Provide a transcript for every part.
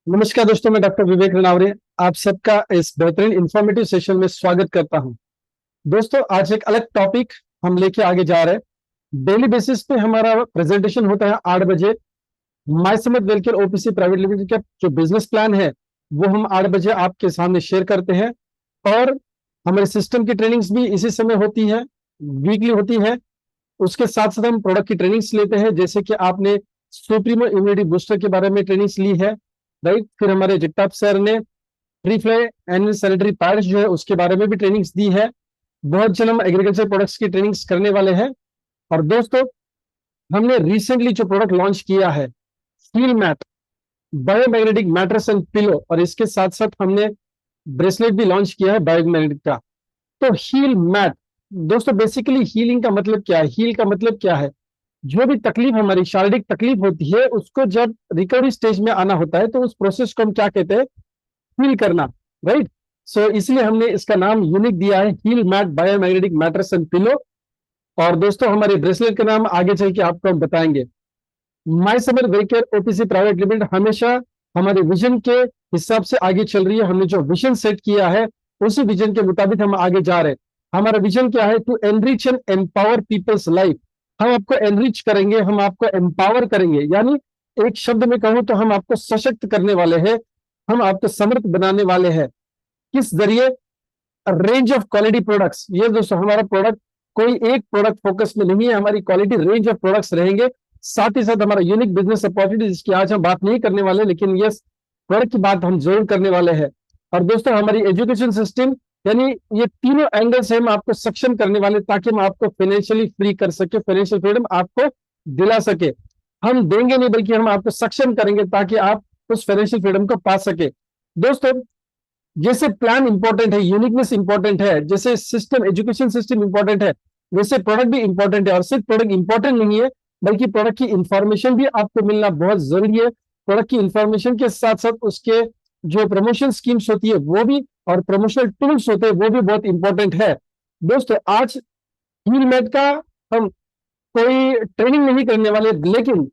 नमस्कार दोस्तों, मैं डॉक्टर विवेक रनावरे आप सबका इस बेहतरीन इंफॉर्मेटिव सेशन में स्वागत करता हूं। दोस्तों, आज एक अलग टॉपिक हम लेके आगे जा रहे हैं। डेली बेसिस पे हमारा प्रेजेंटेशन होता है 8 बजे। माय समत वेलकेयर ओपीसी प्राइवेट लिमिटेड का जो बिजनेस प्लान है वो हम 8 बजे आपके सामने शेयर करते हैं। और हमारे सिस्टम की ट्रेनिंग्स भी इसी समय होती है, वीकली होती है। उसके साथ साथ हम प्रोडक्ट की ट्रेनिंग्स लेते हैं, जैसे कि आपने सुप्रीमो इम्यूनिटी बूस्टर के बारे में ट्रेनिंग्स ली है, राइट। फिर हमारे जगताप सर ने free fly animal sanitary pads जो है उसके बारे में भी ट्रेनिंग्स दी है। बहुत जल्द हम एग्रीकल्चर प्रोडक्ट्स की ट्रेनिंग्स करने वाले हैं। और दोस्तों, हमने रिसेंटली जो प्रोडक्ट लॉन्च किया है Heal mat biomagnetic mattress and pillow, और इसके साथ साथ हमने ब्रेसलेट भी लॉन्च किया है बायोमैग्नेटिक का। तो हील मैट दोस्तों, बेसिकली हीलिंग का मतलब क्या है, हील का मतलब क्या है? जो भी तकलीफ हमारी शारीरिक तकलीफ होती है उसको जब रिकवरी स्टेज में आना होता है तो उस प्रोसेस को हम क्या कहते हैं? हील करना, राइट। सो इसलिए हमने इसका नाम यूनिक दिया है Heal mat biomagnetic mattress and pillow. और दोस्तों, हमारे ब्रेसलेट का नाम आगे चल के आपको हम बताएंगे। My Samar wellcare OPC private limited हमेशा हमारे विजन के हिसाब से आगे चल रही है। हमने जो विजन सेट किया है उसी विजन के मुताबिक हम आगे जा रहे हैं। हमारा विजन क्या है? To enrich and empower peoples life. हम आपको एनरिच करेंगे, हम आपको एम्पावर करेंगे, यानी एक शब्द में कहूं तो हम आपको सशक्त करने वाले हैं, हम आपको समृद्ध बनाने वाले हैं। किस जरिए? Range of quality products. ये दोस्तों, हमारा प्रोडक्ट कोई एक प्रोडक्ट फोकस में नहीं है, हमारी क्वालिटी रेंज ऑफ प्रोडक्ट्स रहेंगे। साथ ही साथ हमारा यूनिक बिजनेस अपॉर्चुनिटी, जिसकी आज हम बात नहीं करने वाले, लेकिन यस, प्रोडक्ट की बात हम जरूर करने वाले हैं। और दोस्तों, हमारी एजुकेशन सिस्टम, यानी ये तीनों एंगल से हम आपको सक्षम करने वाले, ताकि हम आपको फाइनेंशियली फ्री कर सके, फाइनेंशियल फ्रीडम आपको दिला सके। हम देंगे नहीं, बल्कि हम आपको सक्षम करेंगे ताकि आप उस फाइनेंशियल फ्रीडम को पा सके। दोस्तों, जैसे प्लान इंपॉर्टेंट है, यूनिकनेस इंपॉर्टेंट है, जैसे सिस्टम, एजुकेशन सिस्टम इंपॉर्टेंट है, वैसे प्रोडक्ट भी इंपॉर्टेंट है। और सिर्फ प्रोडक्ट इंपॉर्टेंट नहीं है, बल्कि प्रोडक्ट की इंफॉर्मेशन भी आपको मिलना बहुत जरूरी है। प्रोडक्ट की इंफॉर्मेशन के साथ साथ उसके जो प्रमोशन स्कीम्स होती है वो भी, और प्रमोशनल टूल्स होते हैं वो भी बहुत इंपॉर्टेंट है। दोस्तों, आज हील मेड का हम कोई ट्रेनिंग नहीं करने वाले, लेकिन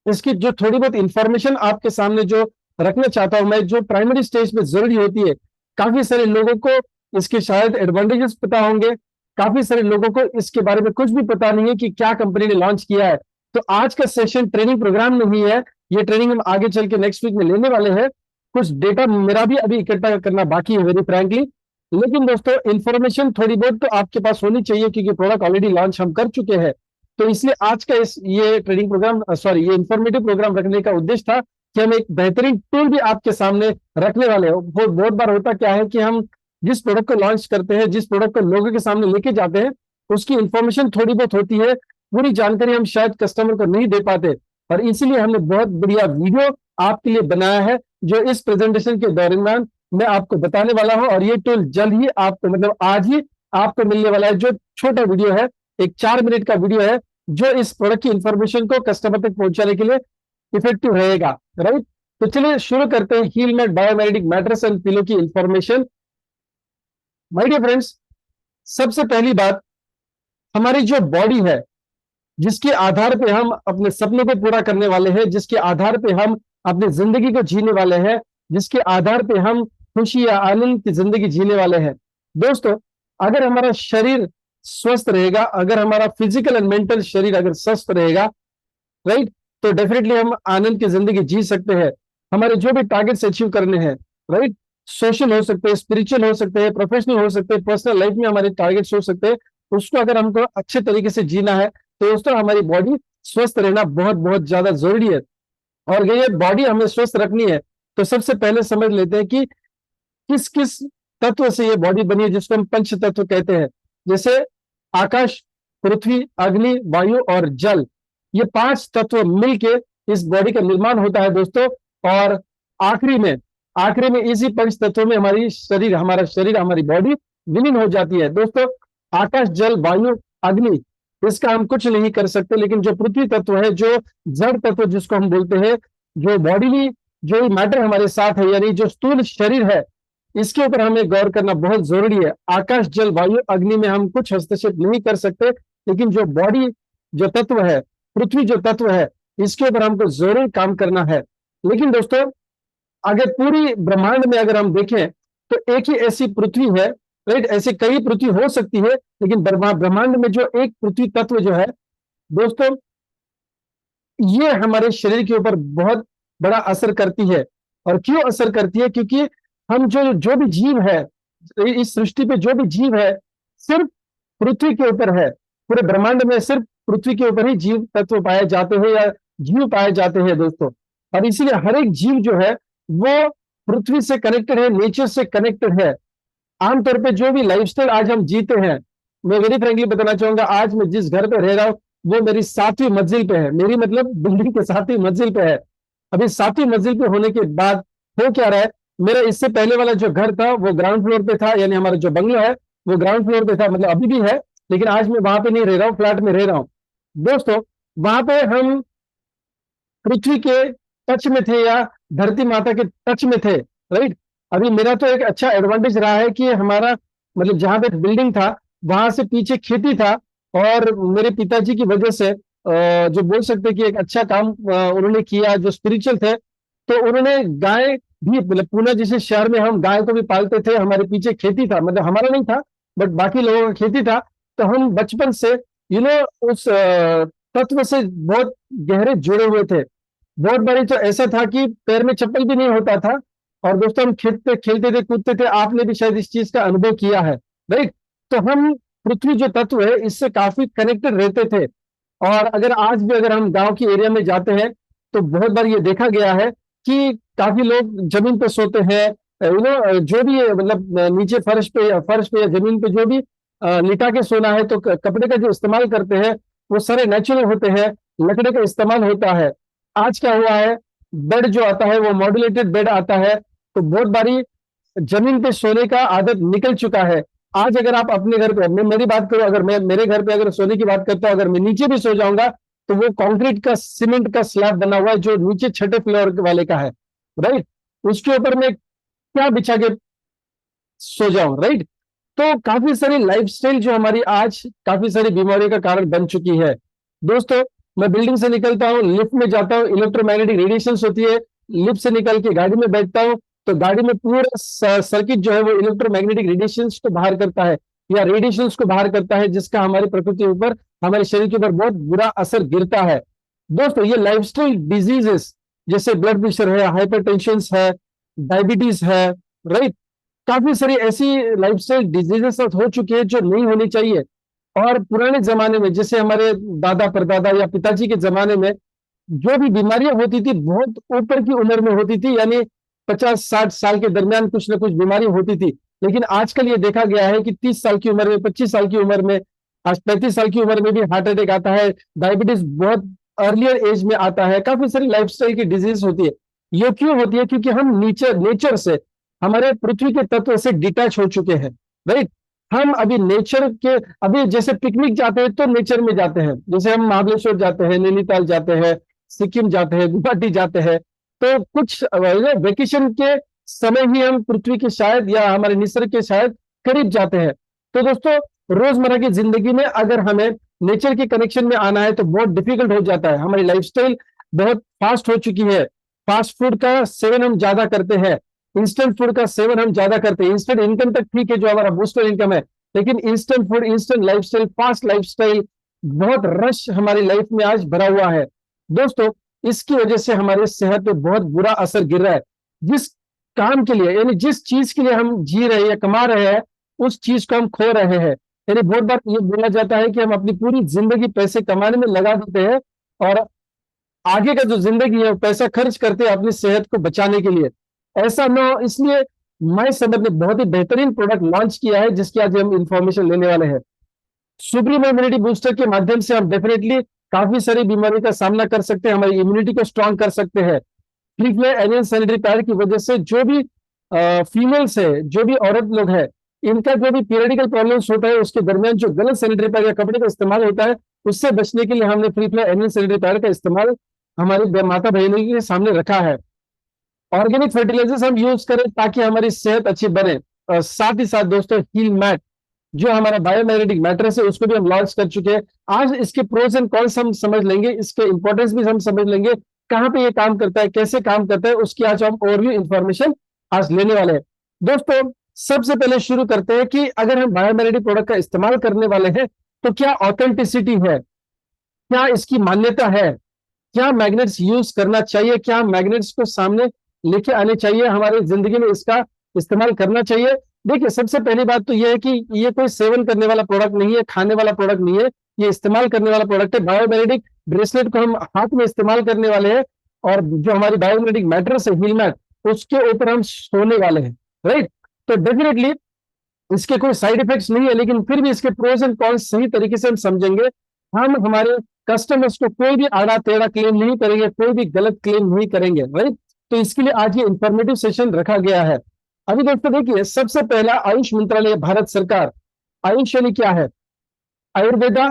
इसकी जो थोड़ी बहुत इंफॉर्मेशन आपके सामने जो रखना चाहता हूं मैं, जो प्राइमरी स्टेज पे जरूरी होती है। काफी सारे लोगों को इसके शायद एडवांटेजेस पता होंगे, काफी सारे लोगों को इसके बारे में कुछ भी पता नहीं है कि क्या कंपनी ने लॉन्च किया है। तो आज का सेशन ट्रेनिंग प्रोग्राम नहीं है, ये ट्रेनिंग हम आगे चल के नेक्स्ट वीक में लेने वाले हैं। कुछ डेटा मेरा भी अभी इकट्ठा करना बाकी है, वेरी फ्रैंकली। लेकिन दोस्तों, इन्फॉर्मेशन थोड़ी बहुत तो आपके पास होनी चाहिए, क्योंकि प्रोडक्ट ऑलरेडी लॉन्च हम कर चुके हैं। तो इसलिए आज का ये ट्रेनिंग प्रोग्राम, सॉरी, ये इंफॉर्मेटिव प्रोग्राम रखने का उद्देश्य था कि हम एक बेहतरीन टूल भी आपके सामने रखने वाले हैं। बहुत बार होता क्या है कि हम जिस प्रोडक्ट को लॉन्च करते हैं, जिस प्रोडक्ट को लोगों के सामने लेके जाते हैं, उसकी इंफॉर्मेशन थोड़ी बहुत होती है, पूरी जानकारी हम शायद कस्टमर को नहीं दे पाते। और इसीलिए हमने बहुत बढ़िया वीडियो आपके लिए बनाया है, जो इस प्रेजेंटेशन के दौरान मैं आपको बताने वाला हूं। और ये टूल जल्द ही आपको, मतलब आज ही आपको मिलने वाला है। जो छोटा वीडियो है, एक 4 मिनट का वीडियो है, जो इस प्रोडक्ट की इंफॉर्मेशन को कस्टमर तक पहुंचाने के लिए इफेक्टिव रहेगा, राइट। तो चलिए शुरू करते हैं Heal mat biomagnetic mattress and pillow की इंफॉर्मेशन। माय डियर फ्रेंड्स, सबसे पहली बात, हमारी जो बॉडी है, जिसके आधार पे हम अपने सपनों को पूरा करने वाले हैं, जिसके आधार पे हम अपनी जिंदगी को जीने वाले हैं, जिसके आधार पे हम खुशी या आनंद की जिंदगी जीने वाले हैं। दोस्तों, अगर हमारा शरीर स्वस्थ रहेगा, अगर हमारा फिजिकल एंड मेंटल शरीर अगर स्वस्थ रहेगा, राइट, तो डेफिनेटली हम आनंद की जिंदगी जी सकते हैं। हमारे जो भी टारगेट्स अचीव करने हैं, राइट, सोशल हो सकते हैं, स्पिरिचुअल हो सकते हैं, प्रोफेशनल हो सकते हैं, पर्सनल लाइफ में हमारे टारगेट्स हो सकते हैं, उसको अगर हमको अच्छे तरीके से जीना है तो दोस्तों हमारी बॉडी स्वस्थ रहना बहुत बहुत ज्यादा जरूरी है। और ये बॉडी हमें स्वस्थ रखनी है तो सबसे पहले समझ लेते हैं कि किस किस तत्व से ये बॉडी बनी है, जिसको हम पंच तत्व कहते हैं। जैसे आकाश, पृथ्वी, अग्नि, वायु और जल, ये 5 तत्व मिलके इस बॉडी का निर्माण होता है दोस्तों। और आखिरी में इसी 5 तत्वों में हमारा शरीर, हमारी बॉडी विलीन हो जाती है दोस्तों। आकाश, जल, वायु, अग्नि, इसका हम कुछ नहीं कर सकते, लेकिन जो पृथ्वी तत्व है, जो जड़ तत्व जिसको हम बोलते हैं, जो बॉडी, जो मैटर हमारे साथ है, यानी जो स्थूल शरीर है, इसके ऊपर हमें गौर करना बहुत जरूरी है। आकाश, जल, वायु, अग्नि में हम कुछ हस्तक्षेप नहीं कर सकते, लेकिन जो बॉडी, जो तत्व है, पृथ्वी जो तत्व है, इसके ऊपर हमको जरूर काम करना है। लेकिन दोस्तों, आगे पूरी ब्रह्मांड में अगर हम देखें तो एक ही ऐसी पृथ्वी है, राइट। ऐसे कई पृथ्वी हो सकती है, लेकिन ब्रह्मांड में जो एक पृथ्वी तत्व जो है दोस्तों, ये हमारे शरीर के ऊपर बहुत बड़ा असर करती है। और क्यों असर करती है? क्योंकि हम जो जो भी जीव है इस सृष्टि पे, जो भी जीव है सिर्फ पृथ्वी के ऊपर है। पूरे ब्रह्मांड में सिर्फ पृथ्वी के ऊपर ही जीव तत्व पाए जाते हैं या जीव पाए जाते हैं दोस्तों। और इसीलिए हर एक जीव जो है वो पृथ्वी से कनेक्टेड है, नेचर से कनेक्टेड है। आमतौर पे जो भी लाइफस्टाइल आज हम जीते हैं, मैं वेरी फ्रेंकली बताना चाहूंगा, आज मैं जिस घर पे रह रहा हूँ वो मेरी 7वीं मंजिल पे है। मेरी मतलब बिल्डिंग के 7वीं मंजिल पे है। अभी 7वीं मंजिल पे होने के बाद हो क्या रहा है, मेरा इससे पहले वाला जो घर था वो ग्राउंड फ्लोर पे था, यानी हमारा जो बंगला है वो ग्राउंड फ्लोर पे था, मतलब अभी भी है, लेकिन आज मैं वहां पे नहीं रह रहा हूँ, फ्लैट में रह रहा हूँ दोस्तों। वहां पे हम पृथ्वी के टच में थे या धरती माता के टच में थे, राइट। अभी मेरा तो एक अच्छा एडवांटेज रहा है कि हमारा मतलब जहां पे बिल्डिंग था वहां से पीछे खेती था, और मेरे पिताजी की वजह से जो बोल सकते कि एक अच्छा काम उन्होंने किया, जो स्पिरिचुअल थे। तो उन्होंने गाय भी, मतलब पुणे जैसे शहर में हम गाय को भी पालते थे, हमारे पीछे खेती था, मतलब हमारा नहीं था बट बाकी लोगों का खेती था। तो हम बचपन से उस तत्व से बहुत गहरे जुड़े हुए थे। बहुत बारी तो ऐसा था कि पैर में चप्पल भी नहीं होता था, और दोस्तों हम खेलते खेलते थे, कूदते थे। आपने भी शायद इस चीज का अनुभव किया है, राइट। तो हम पृथ्वी जो तत्व है इससे काफी कनेक्टेड रहते थे। और अगर आज भी अगर हम गांव के एरिया में जाते हैं तो बहुत बार ये देखा गया है कि काफी लोग जमीन पे सोते हैं, जो भी मतलब नीचे फर्श पे या जमीन पे जो भी लिटा के सोना है, तो कपड़े का जो इस्तेमाल करते हैं वो सारे नेचुरल होते हैं, लकड़े का इस्तेमाल होता है। आज क्या हुआ है, बेड जो आता है वो मॉड्यूलेटेड बेड आता है, तो बहुत बारी जमीन पे सोने का आदत निकल चुका है। आज अगर आप अपने घर पे, मैं मेरी बात करूं, अगर मैं मेरे घर पे अगर सोने की बात करता हूं, अगर मैं नीचे भी सो जाऊंगा तो वो कंक्रीट का सीमेंट का स्लैब बना हुआ है जो नीचे छठे फ्लोर वाले का है, राइट। उसके ऊपर मैं क्या बिछा के सो जाऊं, राइट। तो काफी सारी लाइफस्टाइल जो हमारी आज काफी सारी बीमारियों का कारण बन चुकी है दोस्तों। मैं बिल्डिंग से निकलता हूँ, लिफ्ट में जाता हूँ, इलेक्ट्रोमैग्नेटिक रेडिएशन होती है। लिफ्ट से निकल के गाड़ी में बैठता हूँ तो गाड़ी में पूरा सर्किट जो है वो इलेक्ट्रोमैग्नेटिक रेडिएशन को बाहर करता है, या रेडिएशन को बाहर करता है, जिसका हमारी प्रकृति के ऊपर, हमारे शरीर के ऊपर बहुत बुरा असर गिरता है दोस्तों। ये लाइफस्टाइल डिजीजेस जैसे ब्लड प्रेशर है, हाइपरटेंशन है, डायबिटीज है, राइट। काफी सारी ऐसी लाइफस्टाइल डिजीजेस हो चुकी है जो नहीं होनी चाहिए। और पुराने जमाने में जैसे हमारे दादा परदादा या पिताजी के जमाने में जो भी बीमारियां होती थी बहुत ऊपर की उम्र में होती थी, यानी 50-60 साल के दरमियान कुछ ना कुछ बीमारी होती थी। लेकिन आजकल ये देखा गया है कि 30 साल की उम्र में, 25 साल की उम्र में, आज 35 साल की उम्र में भी हार्ट अटैक आता है, डायबिटीज बहुत अर्लियर एज में आता है, काफी सारी लाइफस्टाइल की डिजीज होती है। ये क्यों होती है? क्योंकि हम नेचर से, हमारे पृथ्वी के तत्व से डिटैच हो चुके हैं, राइट। हम अभी नेचर के, अभी जैसे पिकनिक जाते हैं तो नेचर में जाते हैं, जैसे हम महाबलेश्वर जाते हैं, नैनीताल जाते हैं, सिक्किम जाते हैं, गुवाहाटी जाते हैं। तो कुछ वेकेशन के समय ही हम पृथ्वी के शायद या हमारे निसर्ग के शायद करीब जाते हैं। तो दोस्तों रोजमर्रा की जिंदगी में अगर हमें नेचर के कनेक्शन में आना है तो बहुत डिफिकल्ट हो जाता है। हमारी लाइफस्टाइल बहुत फास्ट हो चुकी है, फास्ट फूड का सेवन हम ज्यादा करते हैं, इंस्टेंट फूड का सेवन हम ज्यादा करते हैं। इंस्टेंट इनकम तक ठीक है जो हमारा बूस्टर इनकम है, लेकिन instant food, instant lifestyle, fast lifestyle, बहुत रश हमारी लाइफ में आज भरा हुआ है दोस्तों। इसकी वजह से हमारे सेहत पे बहुत बुरा असर गिर रहा है। जिस काम के लिए, यानी जिस चीज के लिए हम जी रहे हैं या कमा रहे हैं, उस चीज को हम खो रहे हैं। यानी बहुत बार ये बोला जाता है कि हम अपनी पूरी जिंदगी पैसे कमाने में लगा देते हैं, और आगे का जो जिंदगी है वो पैसा खर्च करते हैं अपनी सेहत को बचाने के लिए। ऐसा ना हो, इसलिए माय समर ने बहुत ही बेहतरीन प्रोडक्ट लॉन्च किया है जिसकी आज हम इंफॉर्मेशन लेने वाले हैं। सुप्रीम इम्यूनिटी बूस्टर के माध्यम से हम डेफिनेटली काफी सारी बीमारियों का सामना कर सकते हैं, हमारी इम्यूनिटी को स्ट्रांग कर सकते हैं। फ्रीफ्लो एनियन सैनिटरी पैड की वजह से जो भी फीमेल्स है, जो भी औरत लोग हैं, इनका जो भी पीरियडिकल प्रॉब्लम्स होता है उसके दरमियान जो गलत सैनिटरी पैड या कपड़े का इस्तेमाल होता है, उससे बचने के लिए हमने फ्रीफ्लो एनियन सैनिटरी पैड का इस्तेमाल हमारी माता बहनों के सामने रखा है। ऑर्गेनिक फर्टिलाइजर्स हम यूज करें ताकि हमारी सेहत अच्छी बने। साथ ही साथ दोस्तों हील मैट जो हमारा बायोमैग्नेटिक मैट्रेस है उसको भी हम लॉन्च कर चुके हैं। आज इसके प्रोज एंड कॉन्स हम समझ लेंगे, इसके इंपॉर्टेंस भी हम समझ लेंगे, कहाँ पे ये काम करता है, कैसे काम करता है, उसकी आज हम ओवरव्यू इंफॉर्मेशन आज लेने वाले हैं। दोस्तों सबसे पहले शुरू करते हैं कि अगर हम बायोमेरिडिक प्रोडक्ट का इस्तेमाल करने वाले हैं तो क्या ऑथेंटिसिटी है, क्या इसकी मान्यता है, क्या मैग्नेट्स यूज करना चाहिए, क्या मैग्नेट्स को सामने लेके आने चाहिए, हमारी जिंदगी में इसका इस्तेमाल करना चाहिए। देखिए सबसे पहली बात तो यह है कि ये कोई सेवन करने वाला प्रोडक्ट नहीं है, खाने वाला प्रोडक्ट नहीं है, ये इस्तेमाल करने वाला प्रोडक्ट है। बायोमेरिडिक ब्रेसलेट को हम हाथ में इस्तेमाल करने वाले हैं और जो हमारी बायोमेरिडिक मैट्रेस है हील मैट, उसके ऊपर हम सोने वाले हैं, राइट। तो डेफिनेटली इसके कोई साइड इफेक्ट्स नहीं है, लेकिन फिर भी इसके प्रोज एंड कॉन्स सही तरीके से हम समझेंगे। हम हमारे कस्टमर्स को कोई भी आड़ा टेढ़ा क्लेम नहीं करेंगे, कोई भी गलत क्लेम नहीं करेंगे, राइट। तो इसके लिए आज ये इंफॉर्मेटिव सेशन रखा गया है। अभी दोस्तों देखिए, सबसे पहला आयुष मंत्रालय, भारत सरकार। आयुष यानी क्या है? आयुर्वेदा,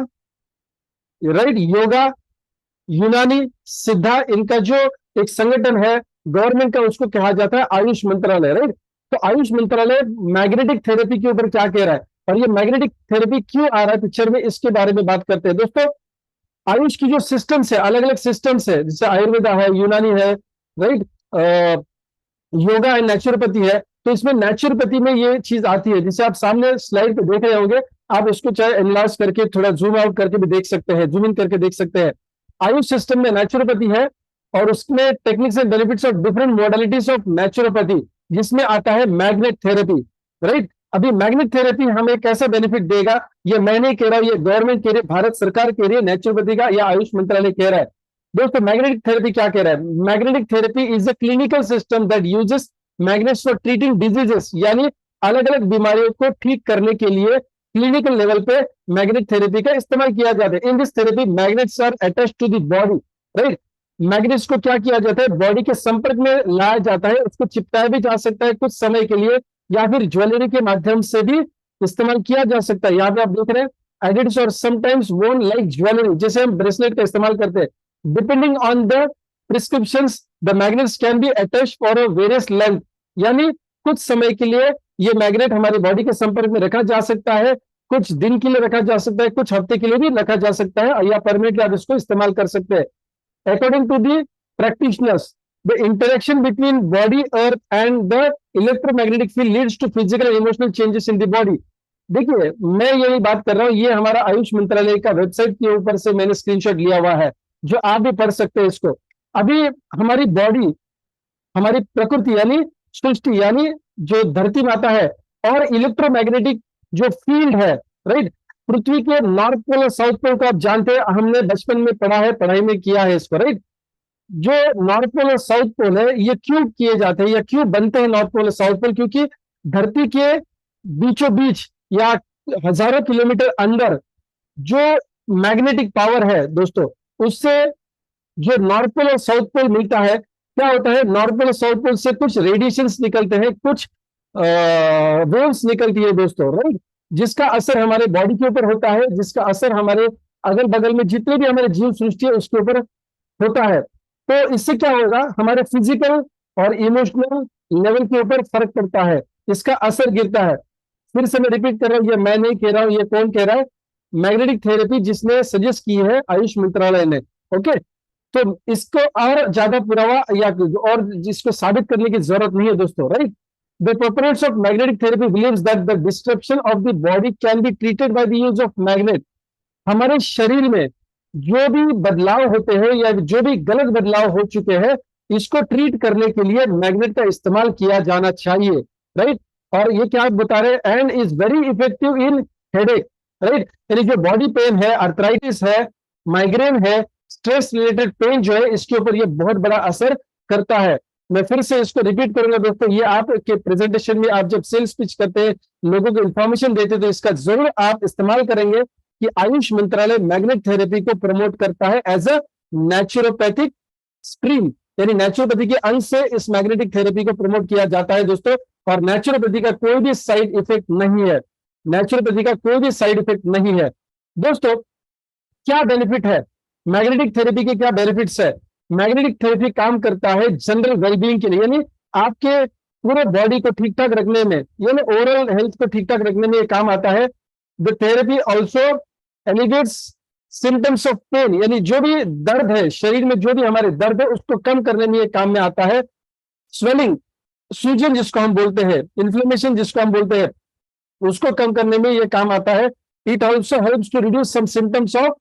राइट, योगा, यूनानी, सिद्धा, इनका जो एक संगठन है गवर्नमेंट का, उसको कहा जाता है आयुष मंत्रालय, राइट। तो आयुष मंत्रालय मैग्नेटिक थेरेपी के ऊपर क्या कह रहा है और ये मैग्नेटिक थेरेपी क्यों आ रहा है पिक्चर में, इसके बारे में बात करते हैं। दोस्तों आयुष की जो सिस्टम्स है, अलग अलग सिस्टम्स है, जैसे आयुर्वेदा है, यूनानी है, राइट, योगा है, नेचुरोपैथी है। तो इसमें नेचुरोपैथी में ये चीज आती है, जिसे आप सामने स्लाइड पे देख रहे होंगे, आप इसको चाहे एनलार्ज करके थोड़ा जूम आउट करके भी देख सकते हैं, जूम इन करके देख सकते हैं। आयुष सिस्टम में नेचुरोपैथी है और उसमें techniques and benefits of different modalities of naturopathy, जिसमें आता है मैग्नेट थेरेपी, राइट। अभी मैग्नेट थेरेपी हमें कैसा बेनिफिट देगा, ये मैं नहीं कह रहा हूं, ये गवर्नमेंट कह रही है, भारत सरकार कह रही है, नेचुरोपैथी का या आयुष मंत्रालय कह रहा है। दोस्तों मैग्नेटिक थेरेपी क्या कह रहा है? Magnetic therapy is a clinical system that uses magnets for treating diseases, यानी अलग अलग बीमारियों को ठीक करने के लिए क्लिनिकल लेवल पे मैग्नेट थेरेपी का इस्तेमाल किया जाता है। In this therapy magnets are attached to the body, right. Magnets को क्या किया जाता है? बॉडी के संपर्क में लाया जाता है, उसको चिपकाया भी जा सकता है कुछ समय के लिए, या फिर ज्वेलरी के माध्यम से भी इस्तेमाल किया जा सकता है। यहाँ पे आप देख रहे हैं एडिट्स और समटाइम्स वोन लाइक ज्वेलरी, जैसे हम ब्रेसलेट का इस्तेमाल करते हैं। Depending on the prescriptions the magnets can be attached for a various length, यानी कुछ समय के लिए ये मैग्नेट हमारी बॉडी के संपर्क में रखा जा सकता है, कुछ दिन के लिए रखा जा सकता है, कुछ हफ्ते के लिए भी रखा जा सकता है, या परमानेंटली आप इसको इस्तेमाल कर सकते हैं। According to the practitioners, the interaction between body earth and the electromagnetic field leads to physical and emotional changes in the body. देखिए मैं यही बात कर रहा हूं, ये हमारा आयुष मंत्रालय का वेबसाइट के ऊपर से मैंने स्क्रीनशॉट लिया हुआ है, जो आप भी पढ़ सकते हैं इसको। अभी हमारी बॉडी, हमारी प्रकृति यानी सृष्टि, यानी जो धरती माता है, और इलेक्ट्रोमैग्नेटिक जो फील्ड है, राइट, पृथ्वी के नॉर्थ पोल और साउथ पोल को आप जानते हैं, हमने बचपन में पढ़ा है, पढ़ाई में किया है इसको, राइट। जो नॉर्थ पोल और साउथ पोल है, ये क्यों किए जाते हैं या क्यों बनते हैं नॉर्थ पोल और साउथ पोल? क्योंकि धरती के बीचों बीच या हजारों किलोमीटर अंदर जो मैग्नेटिक पावर है दोस्तों, उससे जो नॉर्थ पोल और साउथ पोल मिलता है, क्या होता है, नॉर्थ पोल और साउथ पोल से कुछ रेडिएशंस निकलते हैं, कुछ वेव्स निकलती है दोस्तों, राइट, जिसका असर हमारे बॉडी के ऊपर होता है, जिसका असर हमारे अगल बगल में जितने भी हमारे जीव सृष्टि है उसके ऊपर होता है। तो इससे क्या होगा, हमारे फिजिकल और इमोशनल लेवल के ऊपर फर्क पड़ता है, इसका असर गिरता है। फिर से मैं रिपीट कर रहा हूं, ये मैं नहीं कह रहा हूं, ये कौन कह रहा है? मैग्नेटिक थेरेपी जिसने सजेस्ट की है आयुष मंत्रालय ने, ओके। तो इसको और ज्यादा पुरावा या और जिसको साबित करने की जरूरत नहीं है दोस्तों, right. The proponents of magnetic therapy believes that the destruction of the body can be treated by the use of magnet. हमारे शरीर में जो भी बदलाव होते हैं या जो भी गलत बदलाव हो चुके हैं, इसको ट्रीट करने के लिए मैग्नेट का इस्तेमाल किया जाना चाहिए, राइट। और ये क्या आप बता रहे हैं? And is very effective in headache, right, यानी जो बॉडी पेन है, आर्थराइटिस है, माइग्रेन है, स्ट्रेस रिलेटेड पेन जो है, इसके ऊपर ये बहुत बड़ा असर करता है। मैं फिर से इसको रिपीट करूंगा दोस्तों, ये आपके प्रेजेंटेशन में आप जब सेल्स पिच करते हैं, लोगों को इंफॉर्मेशन देते हैं, तो इसका जरूर आप इस्तेमाल करेंगे कि आयुष मंत्रालय मैग्नेट थेरेपी को प्रमोट करता है एज अ नेचुरोपैथिक स्ट्रीम, यानी नेचुरोपैथी के अंश से इस मैग्नेटिक थेरेपी को प्रमोट किया जाता है दोस्तों। और नेचुरोपैथी का कोई भी साइड इफेक्ट नहीं है, नेचुरोपैथी का कोई भी साइड इफेक्ट नहीं है दोस्तों। क्या बेनिफिट है मैग्नेटिक थेरेपी के? क्या बेनिफिट्स है? मैग्नेटिक थेरेपी काम करता है जनरल वेलबींग के लिए, यानी आपके पूरे बॉडी को ठीक ठाक रखने में, यानी ओवरऑल हेल्थ को ठीक ठाक रखने में ये काम आता है। The therapy also elevates symptoms of pain, यानी जो भी दर्द है शरीर में, जो भी हमारे दर्द है उसको कम करने में ये काम में आता है। स्वेलिंग, सूजन जिसको हम बोलते हैं, इन्फ्लेमेशन जिसको हम बोलते हैं, उसको कम करने में ये काम आता है। It also helps to reduce some symptoms of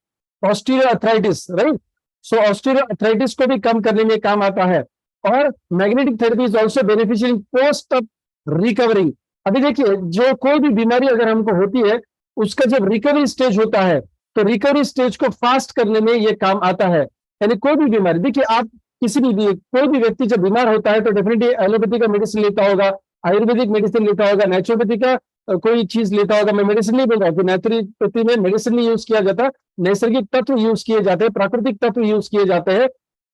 osteoarthritis, right. So osteoarthritis को भी कम करने में काम आता है। और magnetic therapy is also beneficial in post of recovering. अभी देखिए, जो कोई भी बीमारी अगर हमको होती है, उसका जब रिकवरी स्टेज होता है, तो रिकवरी स्टेज को फास्ट करने में ये काम आता है। यानी कोई भी बीमारी, देखिए आप किसी भी कोई भी व्यक्ति जब बीमार होता है तो डेफिनेटली एलोपैथी का मेडिसिन लेता होगा, आयुर्वेदिक मेडिसिन लेता होगा, नेचुरोपैथी का कोई चीज लेता होगा। मैं मेडिसिन नहीं बोल रहा कि नेचुरोपैथी में मेडिसिन नहीं यूज किया जाता, नैसर्गिक तत्व यूज किए जाते हैं, प्राकृतिक तत्व यूज किए जाते हैं।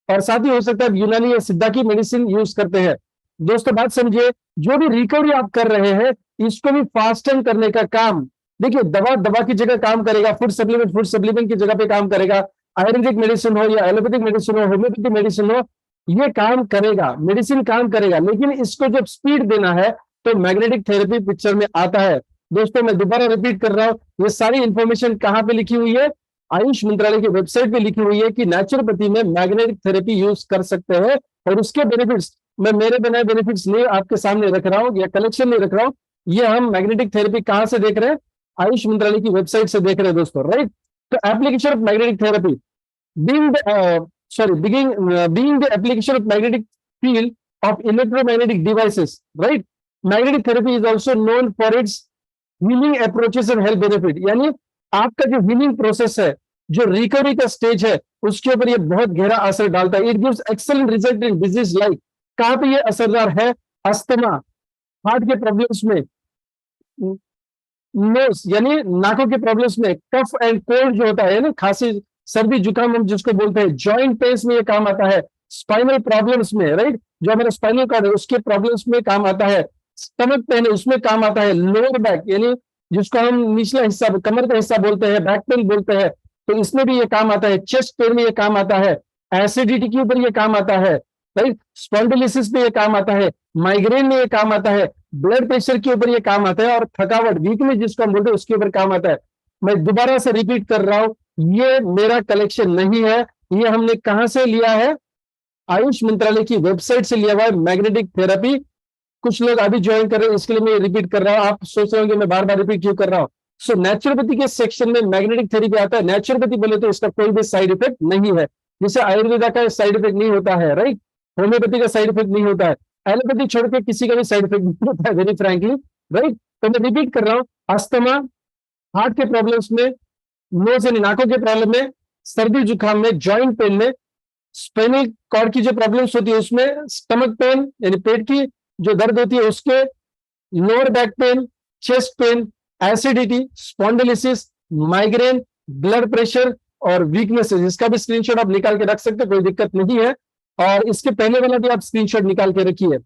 और साथ ही हो सकता है यूनानी या सिद्धा की मेडिसिन यूज करते हैं। दोस्तों बात समझिए, जो भी रिकवरी आप कर रहे हैं, इसको भी फास्टन करने का काम, देखिए दवा दवा की जगह काम करेगा, फूड सप्लीमेंट की जगह पे काम करेगा, आयुर्वेदिक मेडिसिन हो या एलोपैथिक मेडिसिन हो, होम्योपैथिक मेडिसिन हो, ये काम करेगा, मेडिसिन काम करेगा। लेकिन इसको जब स्पीड देना है तो मैग्नेटिक थेरेपी पिक्चर में आता है। दोस्तों मैं दोबारा रिपीट कर रहा हूं, ये सारी इंफॉर्मेशन कहां पे लिखी हुई है? आयुष मंत्रालय की वेबसाइट पे लिखी हुई है कि नेचुरोपैथी में मैग्नेटिक थेरेपी यूज कर सकते हैं। और उसके बेनिफिट्स मैं मेरे बनाए बेनिफिट्स नहीं आपके सामने रख रहा हूं या कलेक्शन नहीं रख रहा हूं, ये हम मैग्नेटिक थेरेपी कहां से देख रहे हैं? आयुष मंत्रालय की वेबसाइट से देख रहे हैं दोस्तों, राइट। तो application of magnetic therapy being the application of magnetic field of electromagnetic devices, right? Magnetic therapy is also known for its healing approaches and health benefit। यानी आपका जो हीलिंग प्रोसेस है, जो रिकवरी का स्टेज है, उसके ऊपर ये बहुत गहरा असर डालता है। It gives excellent result in disease like, कहां पे ये असरदार है? अस्थमा, हार्ट के प्रॉब्लम्स में, नोज यानी नाकों के प्रॉब्लम्स में, कफ एंड कोल्ड जो होता है ना, खांसी सर्दी जुकाम हम जिसको बोलते हैं, जॉइंट पेन्स में ये काम आता है, स्पाइनल प्रॉब्लम्स में, राइट, जो हमारा स्पाइनल कॉर्ड है उसके प्रॉब्लम्स में काम आता है, स्टमक पेन है उसमें काम आता है, लोअर बैक यानी जिसको हम निचला हिस्सा कमर का हिस्सा बोलते हैं, बैक पेन बोलते हैं, तो इसमें भी ये काम आता है, चेस्ट पेन में ये काम आता है, एसिडिटी के ऊपर ये काम आता है, राइट, स्पॉन्डिलिसिस में ये काम आता है, माइग्रेन में ये काम आता है, ब्लड प्रेशर के ऊपर ये काम आता है, और थकावट वीकनेस जिसको हम बोलते हैं उसके ऊपर काम आता है। मैं दोबारा से रिपीट कर रहा हूं, ये मेरा कलेक्शन नहीं है, ये हमने कहां से लिया है? आयुष मंत्रालय की वेबसाइट से लिया हुआ है, मैग्नेटिक थेरेपी। कुछ लोग अभी ज्वाइन कर रहे हैं, इसके लिए मैं रिपीट कर रहा हूं, आप सोच रहे होंगे मैं बार बार रिपीट क्यों कर रहा हूं। सो नेचुरोपैथी के सेक्शन में मैग्नेटिक थेरेपी आता है। नेचुरोपैथी बोले तो इसका कोई भी साइड इफेक्ट नहीं है, जैसे आयुर्वेदा का साइड इफेक्ट नहीं होता है, राइट, होम्योपैथी का साइड इफेक्ट नहीं होता है, एलोपैथी छोड़ के किसी का भी साइड इफेक्ट नहीं होता है, वेरी फ्रैंकली, राइट। तो मैं रिपीट कर रहा हूं, अस्थमा, हार्ट के प्रॉब्लम्स में, नोज यानी नाकों के प्रॉब्लम में, सर्दी जुकाम में, जॉइंट पेन में, स्पाइनल कॉर्ड की जो प्रॉब्लम्स होती है उसमें, स्टमक पेन यानी पेट की जो दर्द होती है उसके, lower back pain, chest pain, acidity, spondylitis, migraine, blood pressure और वीकनेसेस, इसका भी स्क्रीनशॉट आप निकाल के रख सकते हैं, कोई दिक्कत नहीं है। और इसके पहले वाला भी आप स्क्रीनशॉट निकाल के रखिए।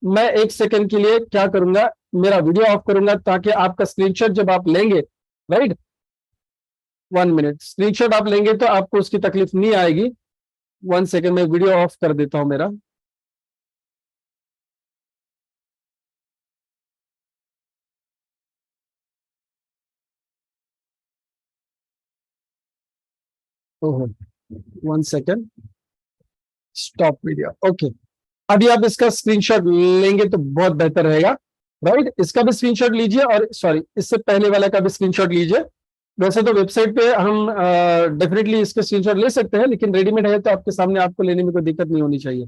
मैं एक सेकंड के लिए क्या करूंगा, मेरा वीडियो ऑफ करूंगा ताकि आपका स्क्रीनशॉट जब आप लेंगे, राइट, 1 मिनट, स्क्रीनशॉट आप लेंगे तो आपको उसकी तकलीफ नहीं आएगी। 1 सेकंड में वीडियो ऑफ कर देता हूं मेरा। ओहो, 1 सेकंड, स्टॉप वीडियो, ओके। अभी आप इसका स्क्रीनशॉट लेंगे तो बहुत बेहतर रहेगा, राइट। इसका भी स्क्रीनशॉट लीजिए, और सॉरी इससे पहले वाला का भी स्क्रीनशॉट लीजिए। वैसे तो वेबसाइट पे हम डेफिनेटली इसके स्क्रीनशॉट ले सकते हैं, लेकिन रेडीमेड है तो आपके सामने आपको लेने में कोई दिक्कत नहीं होनी चाहिए।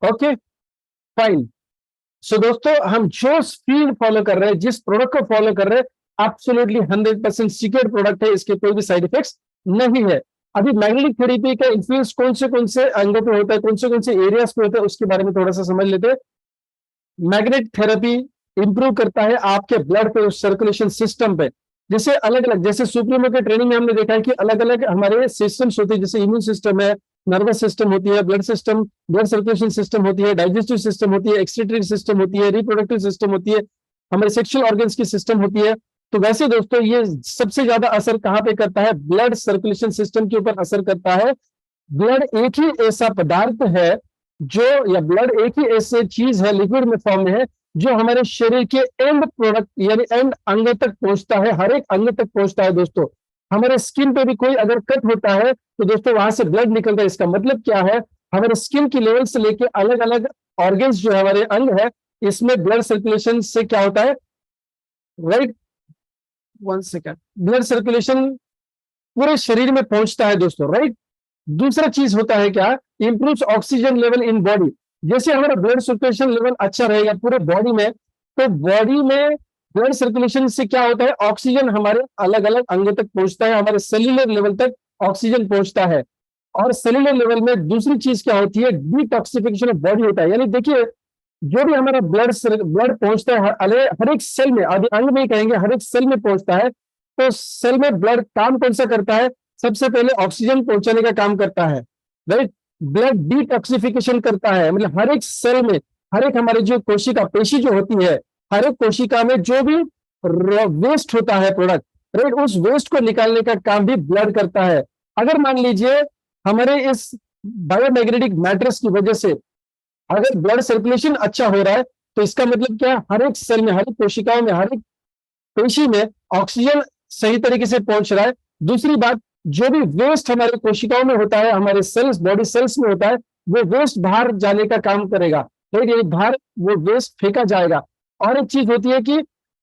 Okay fine. सो दोस्तों, हम जो स्पीड फॉलो कर रहे हैं, जिस प्रोडक्ट को फॉलो कर रहे हैं, एब्सोल्युटली 100% सीक्रेट प्रोडक्ट है, इसके कोई भी साइड इफेक्ट्स नहीं है। अभी मैग्नेटिक थेरेपी का इन्फ्लुएंस कौन से अंगों पे होता है, कौन से एरियाज पे होता है, उसके बारे में थोड़ा सा समझ लेते हैं। मैग्नेटिक थेरेपी इंप्रूव करता है आपके ब्लड पे, सर्कुलेशन सिस्टम पे। जैसे अलग अलग, जैसे सुप्रीमो के ट्रेनिंग में हमने देखा है कि अलग अलग हमारे सिस्टम्स होते हैं, जैसे इम्यून सिस्टम है, नर्वस सिस्टम होती है, blood system, blood circulation system होती है, डाइजेस्टिव सिस्टम होती है, एक्सक्रीटरी सिस्टम होती है, रिप्रोडक्टिव सिस्टम होती है, हमारे सेक्सुअल ऑर्गन्स की सिस्टम होती है। तो वैसे दोस्तों, ये सबसे ज्यादा असर कहां पे करता है? ब्लड सर्कुलेशन सिस्टम के ऊपर असर करता है। ब्लड एक ही ऐसा पदार्थ है जो, या ब्लड एक ही ऐसी चीज है, लिक्विड में फॉर्म में है, जो हमारे शरीर के एंड प्रोडक्ट यानी एंड अंग तक पहुंचता है, हर एक अंग तक पहुंचता है दोस्तों। हमारे स्किन पे भी कोई अगर कट होता है तो दोस्तों वहां से ब्लड निकलता है। इसका मतलब क्या है, हमारे स्किन की लेवल से लेके अलग अलग ऑर्गन्स जो हमारे अंग है, इसमें ब्लड सर्कुलेशन से क्या होता है, राइट, 1 सेकेंड, ब्लड सर्कुलेशन पूरे शरीर में पहुंचता है दोस्तों, राइट। दूसरा चीज होता है क्या, improves oxygen level in body. जैसे हमारा ब्लड सर्कुलेशन लेवल अच्छा रहेगा पूरे बॉडी में, तो बॉडी में ब्लड सर्कुलेशन से क्या होता है, ऑक्सीजन हमारे अलग अलग अंगों तक पहुंचता है, हमारे सेल्यूलर लेवल तक ऑक्सीजन पहुंचता है। और सेल्यूलर लेवल में दूसरी चीज क्या होती है, डिटॉक्सिफिकेशन ऑफ बॉडी होता है। यानी देखिए, जो भी हमारा ब्लड पहुंचता है हर एक सेल में, आदि अंग में ही कहेंगे, हर एक सेल में पहुंचता है। तो सेल में ब्लड काम कौन सा करता है, सबसे पहले ऑक्सीजन पहुंचाने का काम करता है, राइट। ब्लड डिटॉक्सिफिकेशन करता है, मतलब हर एक सेल में, हर एक हमारी जो कोशिका पेशी जो होती है, हर एक कोशिका में जो भी वेस्ट होता है प्रोडक्ट, राइट, उस वेस्ट को निकालने का काम भी ब्लड करता है। अगर मान लीजिए हमारे इस बायोमैग्नेटिक मैट्रिक्स की वजह से अगर ब्लड सर्कुलेशन अच्छा हो रहा है, तो इसका मतलब क्या है, हर एक सेल में, हर एक कोशिकाओं में, हर एक पेशी में ऑक्सीजन सही तरीके से पहुंच रहा है। दूसरी बात, जो भी वेस्ट हमारे कोशिकाओं में होता है, हमारे सेल्स, बॉडी सेल्स में होता है, वो वेस्ट बाहर जाने का काम करेगा, ठीक है, बाहर वो वेस्ट फेंका जाएगा। और एक चीज होती है कि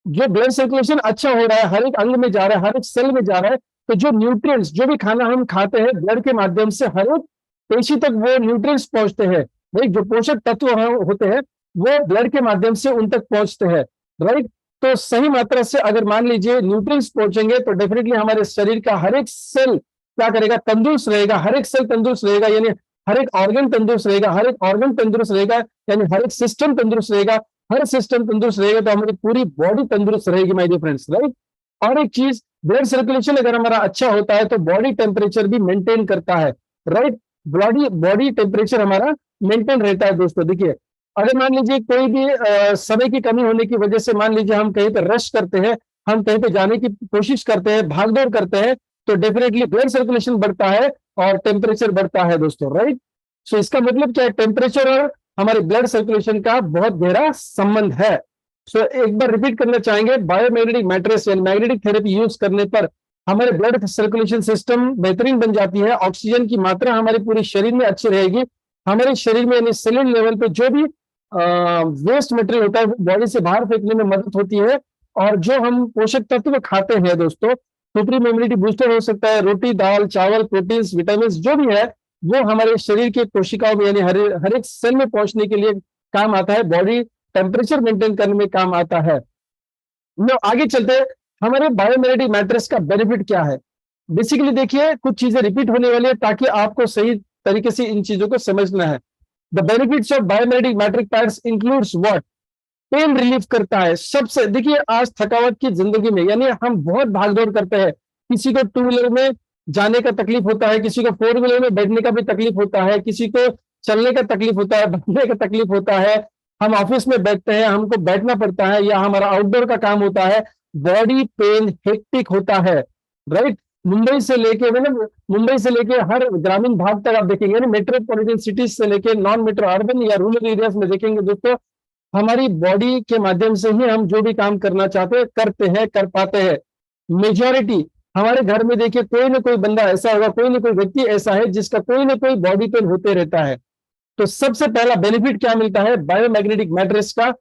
जो ब्लड सर्कुलेशन अच्छा हो रहा है, हर एक अंग में जा रहा है, हर एक सेल में जा रहा है, तो जो न्यूट्रिएंट्स, जो भी खाना हम खाते हैं, ब्लड के माध्यम से हर एक पेशी तक वो न्यूट्रिएंट्स पहुंचते हैं, राइट, जो पोषक तत्व होते हैं वो ब्लड के माध्यम से उन तक पहुंचते हैं, राइट। तो सही मात्रा से अगर मान लीजिए न्यूट्रिएंट्स पहुंचेंगे, तो डेफिनेटली हमारे शरीर का हर एक सेल क्या करेगा, तंदुरुस्त रहेगा, हर एक सेल तंदुरुस्त रहेगा, यानी हर एक ऑर्गन तंदुरुस्त रहेगा, हर एक ऑर्गन तंदुरुस्त रहेगा, यानी हर एक सिस्टम तंदुरुस्त रहेगा, हर सिस्टम तंदुरुस्त रहेगा, तो हमारी पूरी बॉडी तंदुरुस्त रहेगी माय डियर फ्रेंड्स, राइट। और एक चीज, ब्लड सर्कुलेशन अगर हमारा अच्छा होता है तो बॉडी टेम्परेचर भी मेंटेन करता है, राइट। बॉडी बॉडी टेम्परेचर हमारा मेंटेन रहता है दोस्तों। देखिए, अगर मान लीजिए कोई भी समय की कमी होने की वजह से मान लीजिए हम कहीं पे रश करते हैं, हम कहीं पे जाने की कोशिश करते हैं, भागदौड़ करते हैं, तो डेफिनेटली ब्लड सर्कुलेशन बढ़ता है और टेम्परेचर बढ़ता है दोस्तों, राइट। सो इसका मतलब क्या है, टेम्परेचर और हमारे ब्लड सर्कुलेशन का बहुत गहरा संबंध है। सो एक बार रिपीट करना चाहेंगे, बायोमैग्नेटिक मैट्रिक्स यानी मैग्नेटिक थेरेपी यूज करने पर हमारे ब्लड सर्कुलेशन सिस्टम बेहतरीन बन जाती है, ऑक्सीजन की मात्रा हमारे पूरे शरीर में अच्छी रहेगी, हमारे शरीर में यानी सेलुलर लेवल पे जो भी वेस्ट मटेरियल होता है बॉडी से बाहर फेंकने में मदद होती है। और जो हम पोषक तत्व खाते हैं दोस्तों, सुप्रीम इम्यूनिटी बूस्टर हो सकता है, रोटी, दाल, चावल, प्रोटीन, विटामिन जो भी है, वो हमारे शरीर के कोशिकाओं में यानी हर एक सेल में पहुंचने के लिए काम आता है, बॉडी टेम्परेचर मेंटेन करने में काम आता है। लो आगे चलते हैं, हमारे बायोमैग्नेटिक मैट्रिक्स का बेनिफिट क्या है। बेसिकली देखिए, कुछ चीजें रिपीट होने वाली है ताकि आपको सही तरीके से इन चीजों को समझना है। The benefits of biomagnetic matrix pads includes what, pain relief करता है। सबसे देखिए, आज थकावट की जिंदगी में यानी हम बहुत भागदौड़ करते हैं, किसी को टू व्हीलर में जाने का तकलीफ होता है, किसी को फोर व्हीलर में बैठने का भी तकलीफ होता है, किसी को चलने का तकलीफ होता है, बैठने का तकलीफ होता है, हम ऑफिस में बैठते हैं, हमको बैठना पड़ता है, या हमारा आउटडोर का काम होता है, बॉडी पेन हेक्टिक होता है, राइट। मुंबई से लेके मतलब मुंबई से लेके हर ग्रामीण भाग तक आप देखेंगे, यानी मेट्रोपॉलिटन सिटीज से लेके नॉन मेट्रो अर्बन या रूरल एरियाज में देखेंगे दोस्तों, हमारी बॉडी के माध्यम से ही हम जो भी काम करना चाहते हैं करते हैं, कर पाते हैं। मेजॉरिटी हमारे घर में देखिए, कोई ना कोई बंदा ऐसा होगा, कोई ना कोई व्यक्ति ऐसा है जिसका कोई ना कोई बॉडी पेन होते रहता है। तो सबसे पहला बेनिफिट क्या मिलता है बायोमैग्नेटिक मैट्रिक्स का,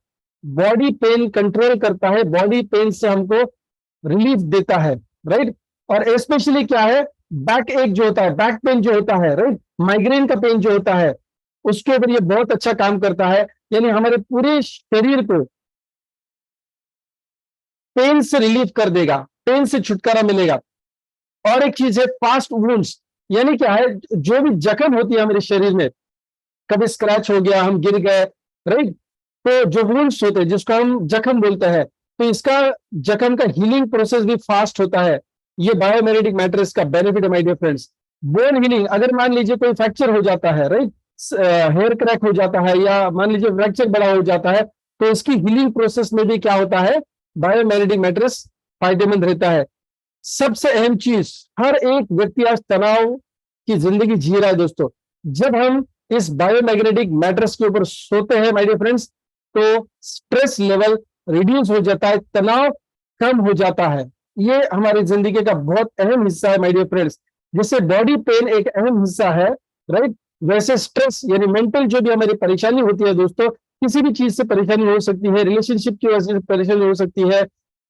बॉडी पेन कंट्रोल करता है, बॉडी पेन से हमको रिलीफ देता है, राइट। और स्पेशली क्या है, बैक एक जो होता है, बैक पेन जो होता है, राइट, माइग्रेन का पेन जो होता है, उसके ऊपर ये बहुत अच्छा काम करता है, यानी हमारे पूरे शरीर को पेन से रिलीफ कर देगा, पेन से छुटकारा मिलेगा। और एक चीज है फास्ट वुंड्स, यानी क्या है, जो भी जख्म होती है हमारे शरीर में, कभी स्क्रैच हो गया, हम गिर गए, राइट, तो जो वुंड्स होते हैं जिसको हम जख्म बोलते हैं, तो इसका जख्म का हीलिंग प्रोसेस भी फास्ट होता है। ये बायोमैग्नेटिक मैट्रिक्स का बेनिफिट है my dear friends. Bone healing, अगर मान लीजिए कोई फ्रैक्चर हो जाता है, राइट, हेयर क्रैक हो जाता है, या मान लीजिए फ्रैक्चर बड़ा हो जाता है, तो इसकी हीलिंग प्रोसेस में भी क्या होता है, बायोमैग्नेटिक मैट्रिक्स फायदेमंद रहता है। सबसे अहम चीज, हर एक व्यक्ति आज तनाव की जिंदगी जी रहा है दोस्तों। जब हम इस बायोमैग्नेटिक मैट्रिक्स के ऊपर सोते हैं माय डियर फ्रेंड्स, तो स्ट्रेस लेवल रिड्यूस हो जाता है, तनाव कम हो जाता है, ये हमारी जिंदगी का बहुत अहम हिस्सा है माय डियर फ्रेंड्स। जैसे बॉडी पेन एक अहम हिस्सा है, राइट, वैसे स्ट्रेस यानी मेंटल जो भी हमारी परेशानी होती है दोस्तों, किसी भी चीज से परेशानी हो सकती है, रिलेशनशिप की वजह से परेशानी हो सकती है,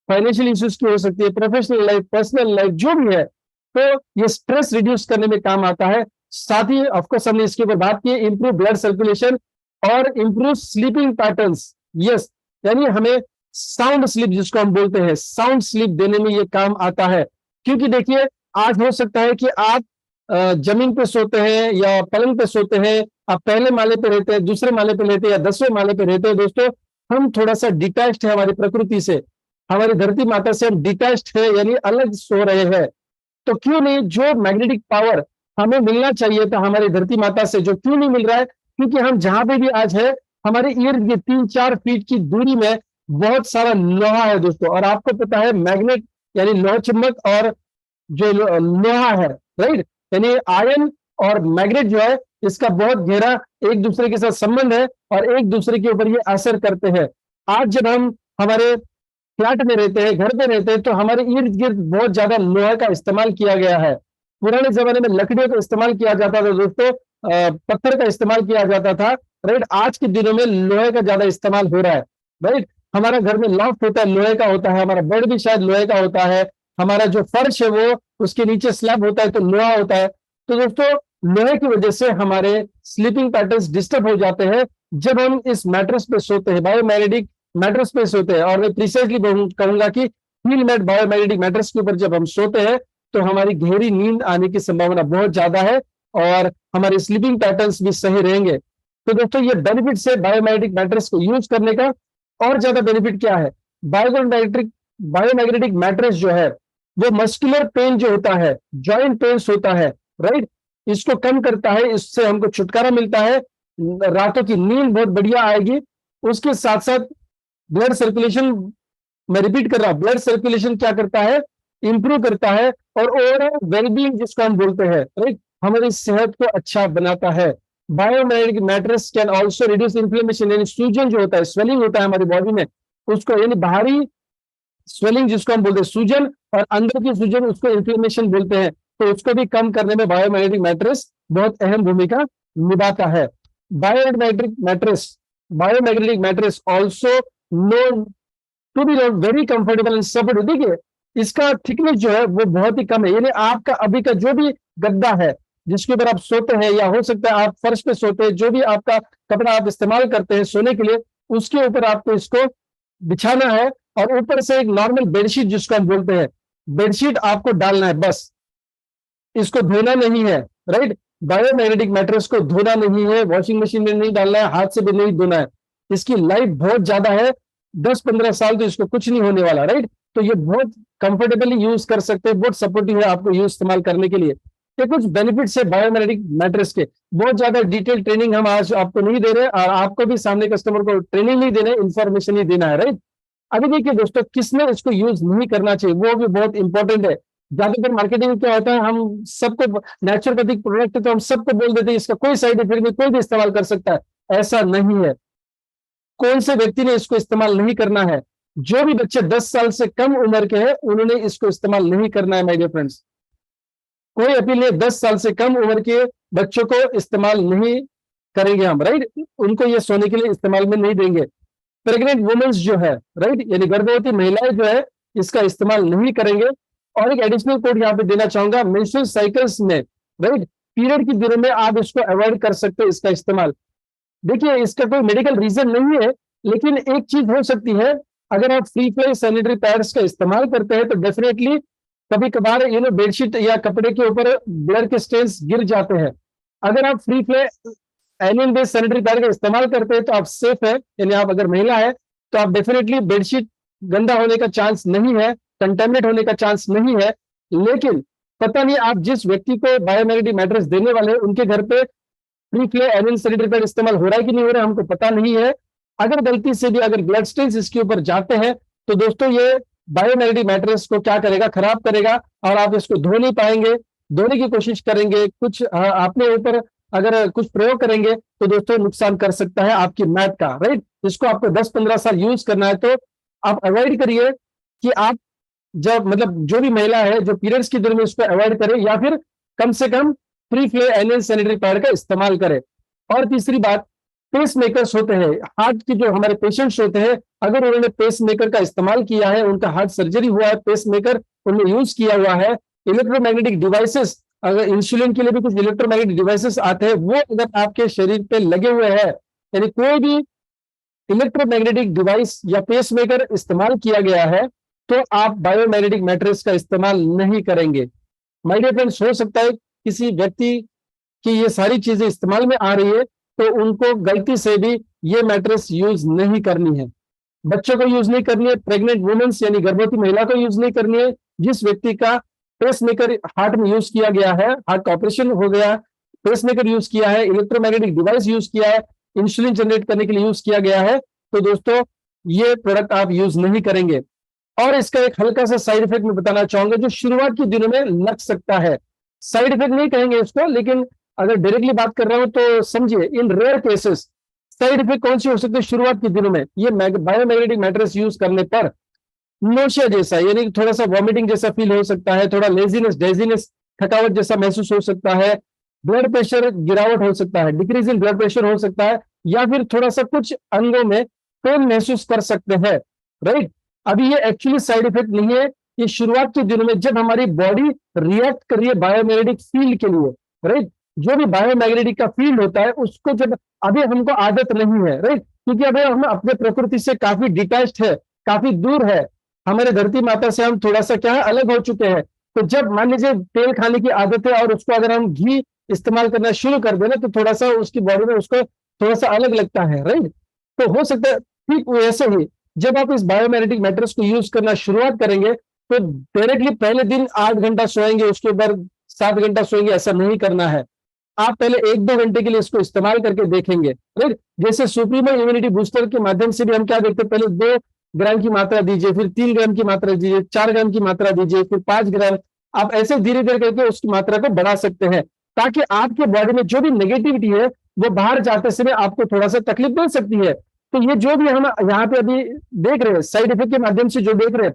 फाइनेंशियल इश्यूज की हो सकती है, प्रोफेशनल लाइफ, पर्सनल लाइफ, जो भी है, तो ये स्ट्रेस रिड्यूस करने में काम आता है। साथ ही ऑफकोर्स हमने इसके ऊपर बात की, इंप्रूव ब्लड सर्कुलेशन और इंप्रूव स्लीपिंग पैटर्न्स। यस, यानी हमें साउंड स्लीप जिसको हम बोलते हैं, साउंड स्लीप देने में ये काम आता है। क्योंकि देखिए, आज हो सकता है कि आप जमीन पे सोते हैं या पलंग पे सोते हैं, आप पहले माले पे रहते हैं, दूसरे माले पे रहते हैं या 10वें माले पे रहते हैं दोस्तों, हम थोड़ा सा डिटैच्ड है हमारी प्रकृति से, हमारी धरती माता से हम डिटैच्ड है, यानी अलग सो रहे हैं। तो क्यों नहीं जो मैग्नेटिक पावर हमें मिलना चाहिए था हमारी धरती माता से, जो क्यों नहीं मिल रहा है? क्योंकि हम जहां पे भी आज है, हमारे इर्द गिर्द 3-4 फीट की दूरी में बहुत सारा लोहा है दोस्तों। और आपको पता है मैग्नेट यानी लोह चुंबक, और जो लोहा है, राइट, यानी आयन और मैग्नेट जो है, इसका बहुत गहरा एक दूसरे के साथ संबंध है और एक दूसरे के ऊपर ये असर करते हैं। आज जब हम हमारे फ्लैट में रहते हैं, घर में रहते हैं, तो हमारे इर्द गिर्द बहुत ज्यादा लोहा का इस्तेमाल किया गया है। पुराने जमाने में लकड़ियों का इस्तेमाल किया जाता था दोस्तों, पत्थर का इस्तेमाल किया जाता था, राइट। आज के दिनों में लोहे का ज्यादा इस्तेमाल हो रहा है, राइट। हमारा घर में लॉफ्ट होता है, लोहे का होता है, हमारा बेड भी शायद लोहे का होता है, हमारा जो फर्श है वो उसके नीचे स्लैब होता है तो लोहा होता है। तो दोस्तों, लोहे की वजह से हमारे स्लीपिंग पैटर्न्स डिस्टर्ब हो जाते हैं जब हम इस मैट्रेस पे सोते हैं, बायोमैग्नेटिक मैट्रेस पे सोते हैं। और मैं प्रिसाइजली कहूंगा कि हील मैट बायोमैग्नेटिक मैट्रेस के ऊपर जब हम सोते हैं तो हमारी गहरी नींद आने की संभावना बहुत ज्यादा है और हमारे स्लीपिंग पैटर्न्स भी सही रहेंगे। तो दोस्तों, ये बेनिफिट है बायोमैग्नेटिक मैट्रेस को यूज करने का। और ज्यादा बेनिफिट क्या है? बायोमैग्नेटिक मैट्रेस जो है वो मस्कुलर पेन जो होता है, जॉइंट पेन्स होता है, राइट, इसको कम करता है, इससे हमको छुटकारा मिलता है, रातों की नींद बहुत बढ़िया आएगी। उसके साथ साथ ब्लड सर्कुलेशन, मैं रिपीट कर रहा हूं, ब्लड सर्कुलेशन क्या करता है? इंप्रूव करता है और ओवरऑल वेलबींग जिसको हम बोलते हैं, राइट, हमारी सेहत को अच्छा बनाता है। Biomagnetic mattress can also reduce inflammation, यानी सूजन जो होता है, स्वेलिंग होता है हमारी बॉडी में, उसको, यानी बाहरी स्वेलिंग जिसको हम बोलते हैं सूजन, और अंदर की सूजन उसको इन्फ्लेमेशन बोलते हैं, तो उसको भी कम करने में बायोमैग्नेटिक मैट्रेस बहुत अहम भूमिका निभाता है। Biomagnetic mattress biomagnetic mattress also known to be very comfortable and supportive. देखिए, इसका थिकनेस जो है वो बहुत ही कम है, यानी आपका अभी का जो भी गद्दा है जिसके ऊपर आप सोते हैं, या हो सकता है आप फर्श पे सोते हैं, जो भी आपका कपड़ा आप इस्तेमाल करते हैं सोने के लिए, उसके ऊपर आपको इसको बिछाना है और ऊपर से एक नॉर्मल बेडशीट जिसको हम बोलते हैं, बेडशीट आपको डालना है बस, इसको धोना नहीं है, राइट। बायोमैग्नेटिक मैट्रेस को धोना नहीं है, वॉशिंग मशीन में नहीं डालना है, हाथ से भी नहीं धोना है। इसकी लाइफ बहुत ज्यादा है, 10-15 साल तो इसको कुछ नहीं होने वाला, राइट। तो ये बहुत कंफर्टेबली यूज कर सकते हैं, बहुत सपोर्टिव है आपको यूज इस्तेमाल करने के लिए। ये कुछ बेनिफिट्स है बायोमैग्नेटिक मैट्रेस के। बहुत ज्यादा डिटेल ट्रेनिंग हम आज आपको नहीं दे रहे, और आपको भी सामने कस्टमर को ट्रेनिंग नहीं देना है, इंफॉर्मेशन ही देना है, राइट। अभी देखिए दोस्तों, किसने इसको यूज नहीं करना चाहिए वो भी बहुत इंपॉर्टेंट है। ज्यादातर मार्केटिंग में क्या होता है, हम सबको नेचुरोपैथिक प्रोडक्ट है तो हम सबको बोल देते हैं इसका कोई साइड इफेक्ट नहीं, कोई भी इस्तेमाल कर सकता है। ऐसा नहीं है। कौन से व्यक्ति ने इसको इस्तेमाल नहीं करना है? जो भी बच्चे 10 साल से कम उम्र के हैं उन्होंने इसको इस्तेमाल नहीं करना है माय डियर फ्रेंड्स। कोई अपील नहीं, 10 साल से कम उम्र के बच्चों को इस्तेमाल नहीं करेंगे हम, राइट। उनको ये सोने के लिए इस्तेमाल में नहीं देंगे। प्रेग्नेंट वुमेन्स जो है, राइट, यानी गर्भवती महिलाएं जो है, इसका इस्तेमाल नहीं करेंगे। और एक एडिशनल कोड यहाँ पे देना चाहूंगा, मेंस्ट्रुअल साइकिल्स में, राइट, पीरियड के दिनों में आप इसको अवॉइड कर सकते हो इसका इस्तेमाल। देखिए, इसका कोई मेडिकल रीजन नहीं है, लेकिन एक चीज हो सकती है, अगर आप फ्री फ्लो सैनिटरी पैड्स का इस्तेमाल करते हैं तो डेफिनेटली कभी कभार बेडशीट या कपड़े के ऊपर ब्लड के स्टेन्स गिर जाते हैं। अगर आप free flow anion based sanitary pad का इस्तेमाल करते हैं तो आप सेफ है, यानी आप अगर महिला है तो आप डेफिनेटली बेडशीट गंदा होने का चांस नहीं है, कंटेमिनेट होने का चांस नहीं है। लेकिन पता नहीं आप जिस व्यक्ति को बायोमैग्नेटिक मैट्रेस देने वाले हैं उनके घर पे free flow anion sanitary pad इस्तेमाल हो रहा है कि नहीं हो रहा है, हमको पता नहीं है। अगर गलती से भी अगर ब्लड स्टेन्स इसके ऊपर जाते हैं तो दोस्तों ये बायोमैग्नेटिक मैट्रेस को क्या करेगा? खराब करेगा, और आप इसको धो नहीं पाएंगे। धोने की कोशिश करेंगे, कुछ अपने ऊपर अगर कुछ प्रयोग करेंगे तो दोस्तों नुकसान कर सकता है आपकी मैट का, राइट। इसको आपको 10-15 साल यूज करना है तो आप अवॉइड करिए कि आप जब मतलब जो भी महिला है जो पीरियड्स के दिनों में उसको अवॉइड करे, या फिर कम से कम फ्री फ्लो एनियल सैनिटरी पैड का इस्तेमाल करे। और तीसरी बात, पेस मेकर्स होते हैं, हार्ट के जो हमारे पेशेंट्स होते हैं, अगर उन्होंने पेस मेकर का इस्तेमाल किया है, उनका हार्ट सर्जरी हुआ है, पेस मेकर उन्होंने यूज किया हुआ है, इलेक्ट्रोमैग्नेटिक डिवाइसेस, अगर इंसुलिन के लिए भी कुछ इलेक्ट्रोमैग्नेटिक डिवाइसेस आते हैं, वो अगर आपके शरीर पे लगे हुए हैं, यानी कोई भी इलेक्ट्रोमैग्नेटिक डिवाइस या पेस मेकर इस्तेमाल किया गया है, तो आप बायोमैग्नेटिक मैट्रेस का इस्तेमाल नहीं करेंगे। माय डियर फ्रेंड्स, हो सकता है किसी व्यक्ति की ये सारी चीजें इस्तेमाल में आ रही है, तो उनको गलती से भी ये मैट्रेस यूज नहीं करनी है। बच्चों को यूज नहीं करनी है, प्रेग्नेंट वुमेन्स यानी गर्भवती महिला को यूज नहीं करनी है, जिस व्यक्ति का पेस मेकर हार्ट में यूज किया गया है, हार्ट का ऑपरेशन हो गया, पेस मेकर यूज किया है, इलेक्ट्रोमैग्नेटिक डिवाइस यूज किया है, इंसुलिन जनरेट करने के लिए यूज किया गया है, तो दोस्तों ये प्रोडक्ट आप यूज नहीं करेंगे। और इसका एक हल्का सा साइड इफेक्ट मैं बताना चाहूंगा, जो शुरुआत के दिनों में लग सकता है। साइड इफेक्ट नहीं कहेंगे इसको, लेकिन अगर डायरेक्टली बात कर रहा हूं तो समझिए, इन रेयर केसेस साइड इफेक्ट कौन सी हो सकते हैं शुरुआत के दिनों में, ये बायोमैग्नेटिक मैट्रेस यूज करने पर नोशिया जैसा, यानी थोड़ा सा वॉमिटिंग जैसा फील हो सकता है, थोड़ा लेजीनेस, डेजीनेस, थकावट जैसा महसूस हो सकता है, ब्लड प्रेशर गिरावट हो सकता है, डिक्रीज इन ब्लड प्रेशर हो सकता है, या फिर थोड़ा सा कुछ अंगों में पेन महसूस कर सकते हैं। राइट, अभी ये एक्चुअली साइड इफेक्ट नहीं है, ये शुरुआत के दिनों में जब हमारी बॉडी रिएक्ट कर रही है बायोमैग्नेटिक फील्ड के लिए। राइट, जो भी बायोमैग्नेटिक का फील्ड होता है उसको जब अभी हमको आदत नहीं है, राइट, क्योंकि अभी हम अपने प्रकृति से काफी डिटैच्ड है, काफी दूर है, हमारे धरती माता से हम थोड़ा सा क्या है अलग हो चुके हैं। तो जब मान लीजिए तेल खाने की आदत है और उसको अगर हम घी इस्तेमाल करना शुरू कर देना, तो थोड़ा सा उसकी बॉडी में उसको थोड़ा सा अलग लगता है। राइट, तो हो सकता है ठीक वैसे ही जब आप इस बायोमैग्नेटिक मैट्रेस को यूज करना शुरुआत करेंगे, तो डायरेक्टली पहले दिन 8 घंटा सोएंगे, उसके बाद 7 घंटा सोएंगे, ऐसा नहीं करना है। आप पहले 1-2 घंटे के लिए इसको इस्तेमाल करके देखेंगे। राइट, जैसे सुप्रीमो इम्यूनिटी बूस्टर के माध्यम से भी हम क्या देखते हैं, पहले 2 ग्राम की मात्रा दीजिए, फिर 3 ग्राम की मात्रा दीजिए, 4 ग्राम की मात्रा दीजिए, फिर 5 ग्राम, आप ऐसे धीरे धीरे करके उसकी मात्रा को बढ़ा सकते हैं, ताकि आपके बॉडी में जो भी नेगेटिविटी है वो बाहर जाते समय आपको थोड़ा सा तकलीफ दे सकती है। तो ये जो भी हम यहाँ पे अभी देख रहे हैं साइड इफेक्ट के माध्यम से जो देख रहे हैं,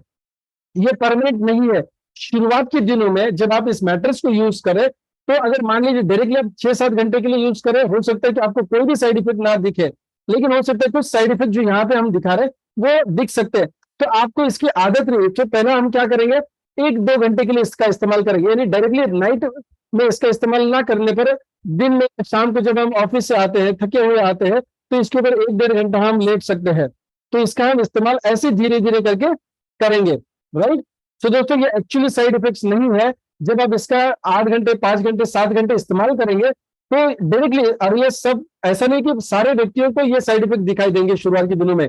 ये परमानेंट नहीं है। शुरुआत के दिनों में जब आप इस मैट्रेस को यूज करें, तो अगर मान लीजिए डायरेक्टली आप 6-7 घंटे के लिए यूज करें, हो सकता है कि आपको कोई भी साइड इफेक्ट ना दिखे, लेकिन हो सकता है कुछ साइड इफेक्ट जो यहाँ पे हम दिखा रहे हैं वो दिख सकते हैं। तो आपको इसकी आदत नहीं है, तो पहले हम क्या करेंगे, 1-2 घंटे के लिए इसका इस्तेमाल करेंगे, यानी डायरेक्टली नाइट में इसका इस्तेमाल ना करने पर दिन में शाम को जब हम ऑफिस से आते हैं, थके हुए आते हैं, तो इसके ऊपर 1-1.5 घंटा हम लेट सकते हैं। तो इसका हम इस्तेमाल ऐसे धीरे धीरे करके करेंगे। राइट, तो दोस्तों ये एक्चुअली साइड इफेक्ट्स नहीं है। जब आप इसका 8 घंटे, 5 घंटे, 7 घंटे इस्तेमाल करेंगे, तो डायरेक्टली, और ये सब ऐसा नहीं कि सारे व्यक्तियों को ये साइड इफेक्ट दिखाई देंगे शुरुआत के दिनों में,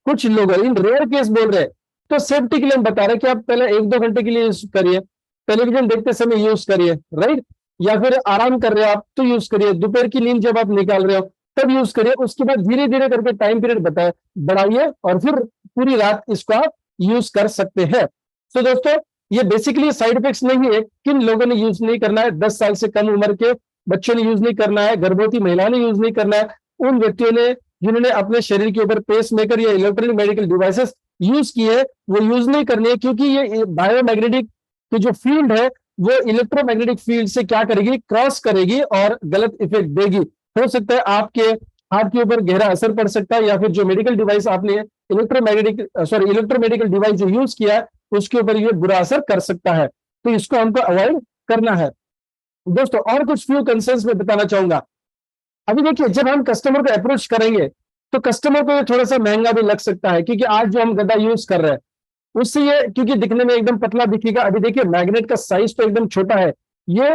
कुछ लोग इन रेयर केस बोल रहे हैं। तो सेफ्टी के लिए हम बता रहे हैं कि आप पहले 1-2 घंटे के लिए यूज करिए, टेलीविजन देखते समय यूज करिए। राइट, या फिर आराम कर रहे हो आप तो यूज करिए, दोपहर की नींद जब आप निकाल रहे हो तब यूज करिए, उसके बाद धीरे धीरे करके टाइम पीरियड बढ़ाइए, और फिर पूरी रात इसको आप यूज कर सकते हैं। तो दोस्तों ये बेसिकली साइड इफेक्ट्स नहीं है। किन लोगों ने यूज नहीं करना है, 10 साल से कम उम्र के बच्चों ने यूज नहीं करना है, गर्भवती महिला ने यूज नहीं करना है, उन व्यक्तियों ने जिन्होंने अपने शरीर के ऊपर पेस मेकर या इलेक्ट्रॉनिक मेडिकल डिवाइसेस यूज किए, वो यूज नहीं करनी है, क्योंकि ये बायोमैग्नेटिक की जो फील्ड है वो इलेक्ट्रोमैग्नेटिक फील्ड से क्या करेगी, क्रॉस करेगी और गलत इफेक्ट देगी। हो सकता है आपके हाथ के ऊपर गहरा असर पड़ सकता है, या फिर जो मेडिकल डिवाइस आपने इलेक्ट्रोमेडिकल डिवाइस जो यूज किया है उसके ऊपर ये बुरा असर कर सकता है। तो इसको हमको अवॉइड करना है। दोस्तों और कुछ फ्यू कंसर्न्स में बताना चाहूंगा। अभी देखिए, जब हम कस्टमर को अप्रोच करेंगे तो कस्टमर को ये थोड़ा सा महंगा भी लग सकता है, क्योंकि आज जो हम गद्दा यूज कर रहे हैं उससे ये, क्योंकि दिखने में एकदम पतला दिखेगा। अभी देखिए मैग्नेट का साइज तो एकदम छोटा है, ये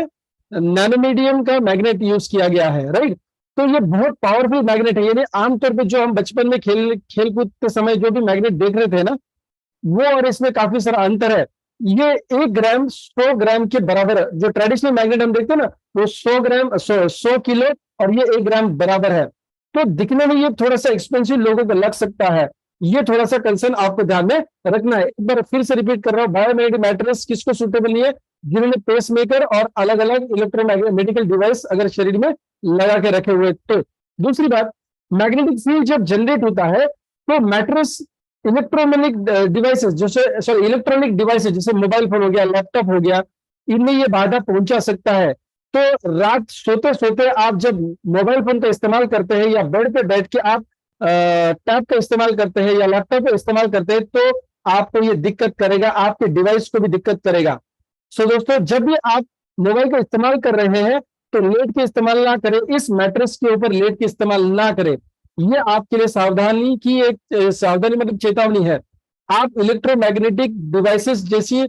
नैनोमीडियम का मैग्नेट यूज किया गया है। राइट, तो ये बहुत पावरफुल मैग्नेट है, यानी आमतौर पर जो हम बचपन में खेलकूद के समय जो भी मैग्नेट देख रहे थे ना, वो और इसमें काफी सारा अंतर है। ये 1 ग्राम 100 ग्राम के बराबर है। जो ट्रेडिशनल मैग्नेट हम देखते हैं ना, वो 100 ग्राम 100 किलो, और ये 1 ग्राम बराबर है। तो दिखने में ये थोड़ा सा एक्सपेंसिव लोगों को लग सकता है, ये थोड़ा सा कंसर्न आपको ध्यान में रखना है। एक बार फिर से रिपीट कर रहा हूँ, बायोमैग्नेटिक मैट्रेस किसको सुटेबल नहीं है, जिन्होंने पेस मेकर और अलग अलग इलेक्ट्रोमेडिकल डिवाइस अगर शरीर में लगा के रखे हुए। तो दूसरी बात, मैग्नेटिक फील्ड जब जनरेट होता है तो मैट्रेस इलेक्ट्रोनिक डिवाइसेस जैसे, सॉरी, इलेक्ट्रॉनिक डिवाइसेस जैसे मोबाइल फोन हो गया, लैपटॉप हो गया, इनमें ये बाधा पहुंचा सकता है। तो रात सोते सोते आप जब मोबाइल फोन का इस्तेमाल करते हैं या बेड पे बैठ के आप टैब का इस्तेमाल करते हैं या लैपटॉप का इस्तेमाल करते हैं, तो आपको ये दिक्कत करेगा, आपके डिवाइस को भी दिक्कत करेगा। सो दोस्तों, जब भी आप मोबाइल का इस्तेमाल कर रहे हैं तो लेट के इस्तेमाल ना करें, इस मैट्रेस के ऊपर लेट के इस्तेमाल ना करें। ये आपके लिए सावधानी की एक सावधानी मतलब चेतावनी है। आप इलेक्ट्रोमैग्नेटिक डिवाइसेस जैसी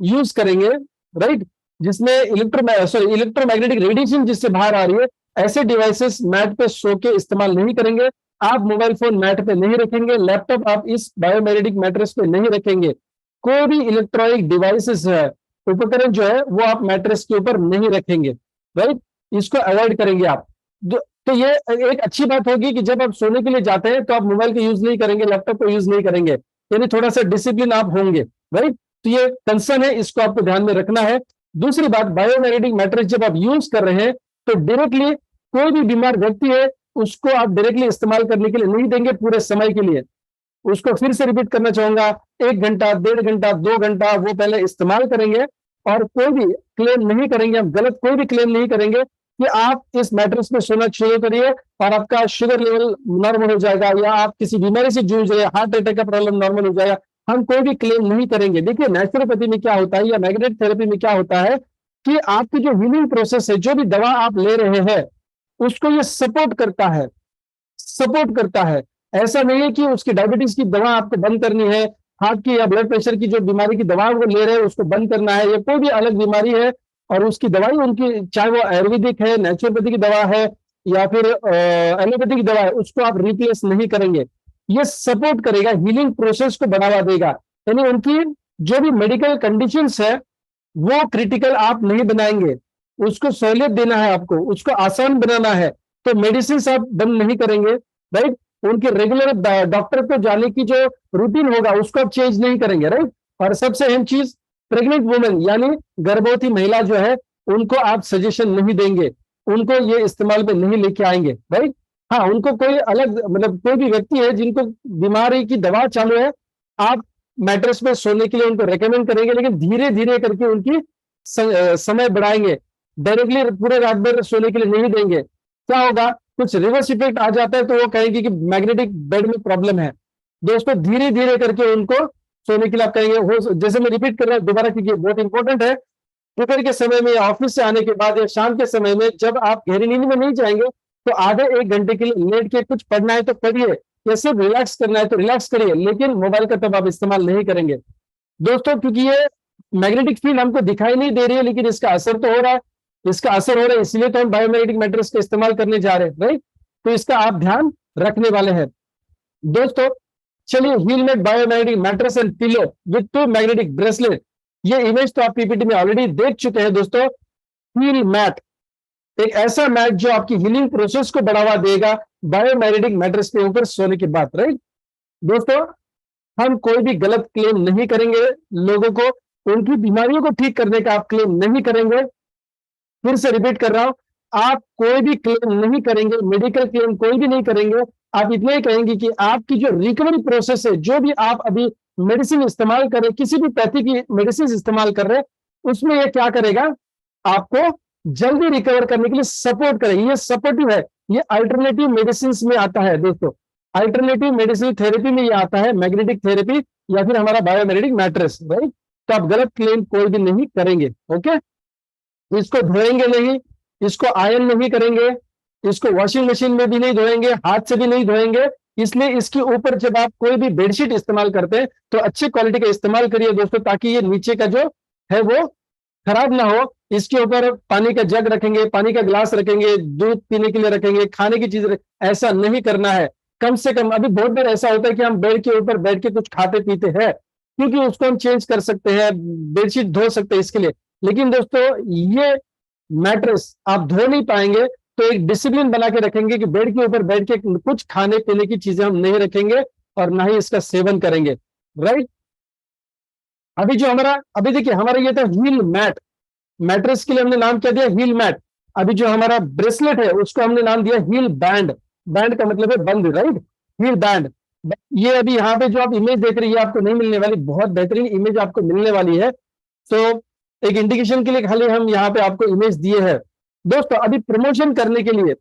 यूज करेंगे, राइट, जिसमें इलेक्ट्रोमैग्नेटिक रेडिएशन जिससे बाहर आ रही है, ऐसे डिवाइसेस मैट पे सो के इस्तेमाल नहीं करेंगे। आप मोबाइल फोन मैट पे नहीं रखेंगे, लैपटॉप आप इस बायोमैग्नेटिक मैट्रेस पे नहीं रखेंगे। कोई भी इलेक्ट्रॉनिक डिवाइसेस है, उपकरण जो है, वो आप मैट्रेस के ऊपर नहीं रखेंगे, राइट। इसको अवॉइड करेंगे आप। तो ये एक अच्छी बात होगी कि जब आप सोने के लिए जाते हैं तो आप मोबाइल का यूज नहीं करेंगे, लैपटॉप का यूज नहीं करेंगे, यानी थोड़ा सा डिसिप्लिन आप होंगे, राइट। तो ये कंसर्न है, इसको आपको ध्यान में रखना है। दूसरी बात, बायोमैग्नेटिक मैट्रेस जब आप यूज कर रहे हैं तो डायरेक्टली कोई भी बीमार व्यक्ति है उसको आप डायरेक्टली इस्तेमाल करने के लिए नहीं देंगे पूरे समय के लिए। उसको फिर से रिपीट करना चाहूंगा, 1 घंटा, 1.5 घंटा, 2 घंटा वो पहले इस्तेमाल करेंगे, और कोई भी क्लेम नहीं करेंगे, हम गलत कोई भी क्लेम नहीं करेंगे कि आप इस मैट्रेस में सोना शुरू करिए और आपका शुगर लेवल नॉर्मल हो जाएगा, या आप किसी बीमारी से जूझ रहे, हार्ट अटैक का प्रॉब्लम नॉर्मल हो जाएगा। हम कोई भी क्लेम नहीं करेंगे। देखिए, नेचुरोपैथी में क्या होता है या मैग्नेटिक थेरेपी में क्या होता है कि आपकी जो हीलिंग प्रोसेस है, जो भी दवा आप ले रहे हैं, उसको ये सपोर्ट करता है, सपोर्ट करता है। ऐसा नहीं है कि उसकी डायबिटीज की दवा आपको बंद करनी है, हार्ट की या ब्लड प्रेशर की जो बीमारी की दवा वो ले रहे हैं उसको बंद करना है, या कोई भी अलग बीमारी है और उसकी दवाई उनकी, चाहे वो आयुर्वेदिक है, नेचुरोपैथी की दवा है या फिर एलोपैथी की दवा है, उसको आप रिप्लेस नहीं करेंगे। ये सपोर्ट करेगा, हीलिंग प्रोसेस को बढ़ावा देगा। यानी उनकी जो भी मेडिकल कंडीशंस है वो क्रिटिकल आप नहीं बनाएंगे, उसको सहूलियत देना है, आपको उसको आसान बनाना है। तो मेडिसिन आप बंद नहीं करेंगे, राइट। उनके रेगुलर डॉक्टर को जाने की जो रूटीन होगा उसको आप चेंज नहीं करेंगे, राइट। और सबसे अहम चीज, प्रेग्नेंट वुमेन यानी गर्भवती महिला जो है, उनको आप सजेशन नहीं देंगे, उनको ये इस्तेमाल में नहीं लेके आएंगे, राइट। हाँ, उनको कोई अलग मतलब कोई भी व्यक्ति है जिनको बीमारी की दवा चालू है, आप मैट्रेस में सोने के लिए उनको रेकमेंड करेंगे, लेकिन धीरे धीरे करके उनकी समय बढ़ाएंगे, डायरेक्टली पूरे रात भर सोने के लिए नहीं देंगे। क्या होगा, कुछ रिवर्स इफेक्ट आ जाता है तो वो कहेंगे कि मैग्नेटिक बेड में प्रॉब्लम है। दोस्तों, धीरे धीरे करके उनको सोने के लिए आप कहेंगे। हो, जैसे मैं रिपीट कर रहा हूं दोबारा क्योंकि बहुत इंपॉर्टेंट है, दोपहर के समय में या ऑफिस से आने के बाद या शाम के समय में जब आप गहरी नींद में नहीं जाएंगे तो आधे 1 घंटे के लिए लेट के कुछ पढ़ना है तो पढ़िए, या सिर्फ रिलैक्स करना है तो रिलैक्स करिए, लेकिन मोबाइल का तब आप इस्तेमाल नहीं करेंगे दोस्तों, क्योंकि ये मैग्नेटिक फील्ड हमको दिखाई नहीं दे रही है लेकिन इसका असर तो हो रहा है। इसका असर हो रहा है, इसलिए तो हम बायोमैग्नेटिक मैट्रेस का इस्तेमाल करने जा रहे हैं, राइट। तो इसका आप ध्यान रखने वाले हैं दोस्तों। चलिए, heal made biomagnetic mattress and pillow with 2 magnetic bracelet, ये इमेज तो आप पीपीटी में ऑलरेडी देख चुके हैं दोस्तों। हील मैट, एक ऐसा मैट जो आपकी हीलिंग प्रोसेस को बढ़ावा देगा बायोमैग्नेटिक मैट्रेस के ऊपर सोने के बाद, राइट। दोस्तों, हम कोई भी गलत क्लेम नहीं करेंगे, लोगों को उनकी बीमारियों को ठीक करने का आप क्लेम नहीं करेंगे। फिर से रिपीट कर रहा हूं, आप कोई भी क्लेम नहीं करेंगे, मेडिकल क्लेम कोई भी नहीं करेंगे। आप इतना ही कहेंगे कि आपकी जो रिकवरी प्रोसेस है, जो भी आप अभी मेडिसिन इस्तेमाल कर रहे, किसी भी पैथी की मेडिसिन इस्तेमाल कर रहे, उसमें यह क्या करेगा, आपको जल्दी रिकवर करने के लिए सपोर्ट करेगी। ये सपोर्टिव है, ये अल्टरनेटिव मेडिसिन में आता है दोस्तों। अल्टरनेटिव मेडिसिन थेरेपी में ये आता है, मैग्नेटिक थेरेपी या फिर हमारा बायोमैग्नेटिक मैट्रेस, राइट। तो आप गलत क्लेम कोई भी नहीं करेंगे, ओके। इसको धोएंगे नहीं, इसको आयरन नहीं करेंगे, इसको वॉशिंग मशीन में भी नहीं धोएंगे, हाथ से भी नहीं धोएंगे। इसलिए इसके ऊपर जब आप कोई भी बेडशीट इस्तेमाल करते हैं तो अच्छी क्वालिटी का इस्तेमाल करिए दोस्तों, ताकि ये नीचे का जो है वो खराब ना हो। इसके ऊपर पानी का जग रखेंगे, पानी का ग्लास रखेंगे, दूध पीने के लिए रखेंगे, खाने की चीज ऐसा नहीं करना है। कम से कम, अभी बहुत बार ऐसा होता है कि हम बेड के ऊपर बैठ के कुछ खाते पीते हैं, क्योंकि उसको हम चेंज कर सकते हैं, बेडशीट धो सकते हैं इसके लिए। लेकिन दोस्तों, ये मैट्रेस आप धो नहीं पाएंगे, तो एक डिसिप्लिन बना के रखेंगे कि बेड के ऊपर बैठ के कुछ खाने पीने की चीजें हम नहीं रखेंगे और ना ही इसका सेवन करेंगे, राइट। अभी जो हमारा, अभी देखिए हमारा ये था हील मैट, मैट्रेस के लिए हमने नाम क्या दिया, हील मैट। अभी जो हमारा ब्रेसलेट है उसको हमने नाम दिया हील बैंड, बैंड का मतलब है बंद, राइट, हील बैंड। ये अभी यहाँ पे जो आप इमेज देख रही है आपको नहीं मिलने वाली, बहुत बेहतरीन इमेज आपको मिलने वाली है। तो एक इंडिकेशन के लिए खाली हम यहाँ पे आपको इमेज दिए हैं। दोस्तों अभी प्रमोशन करने के लिए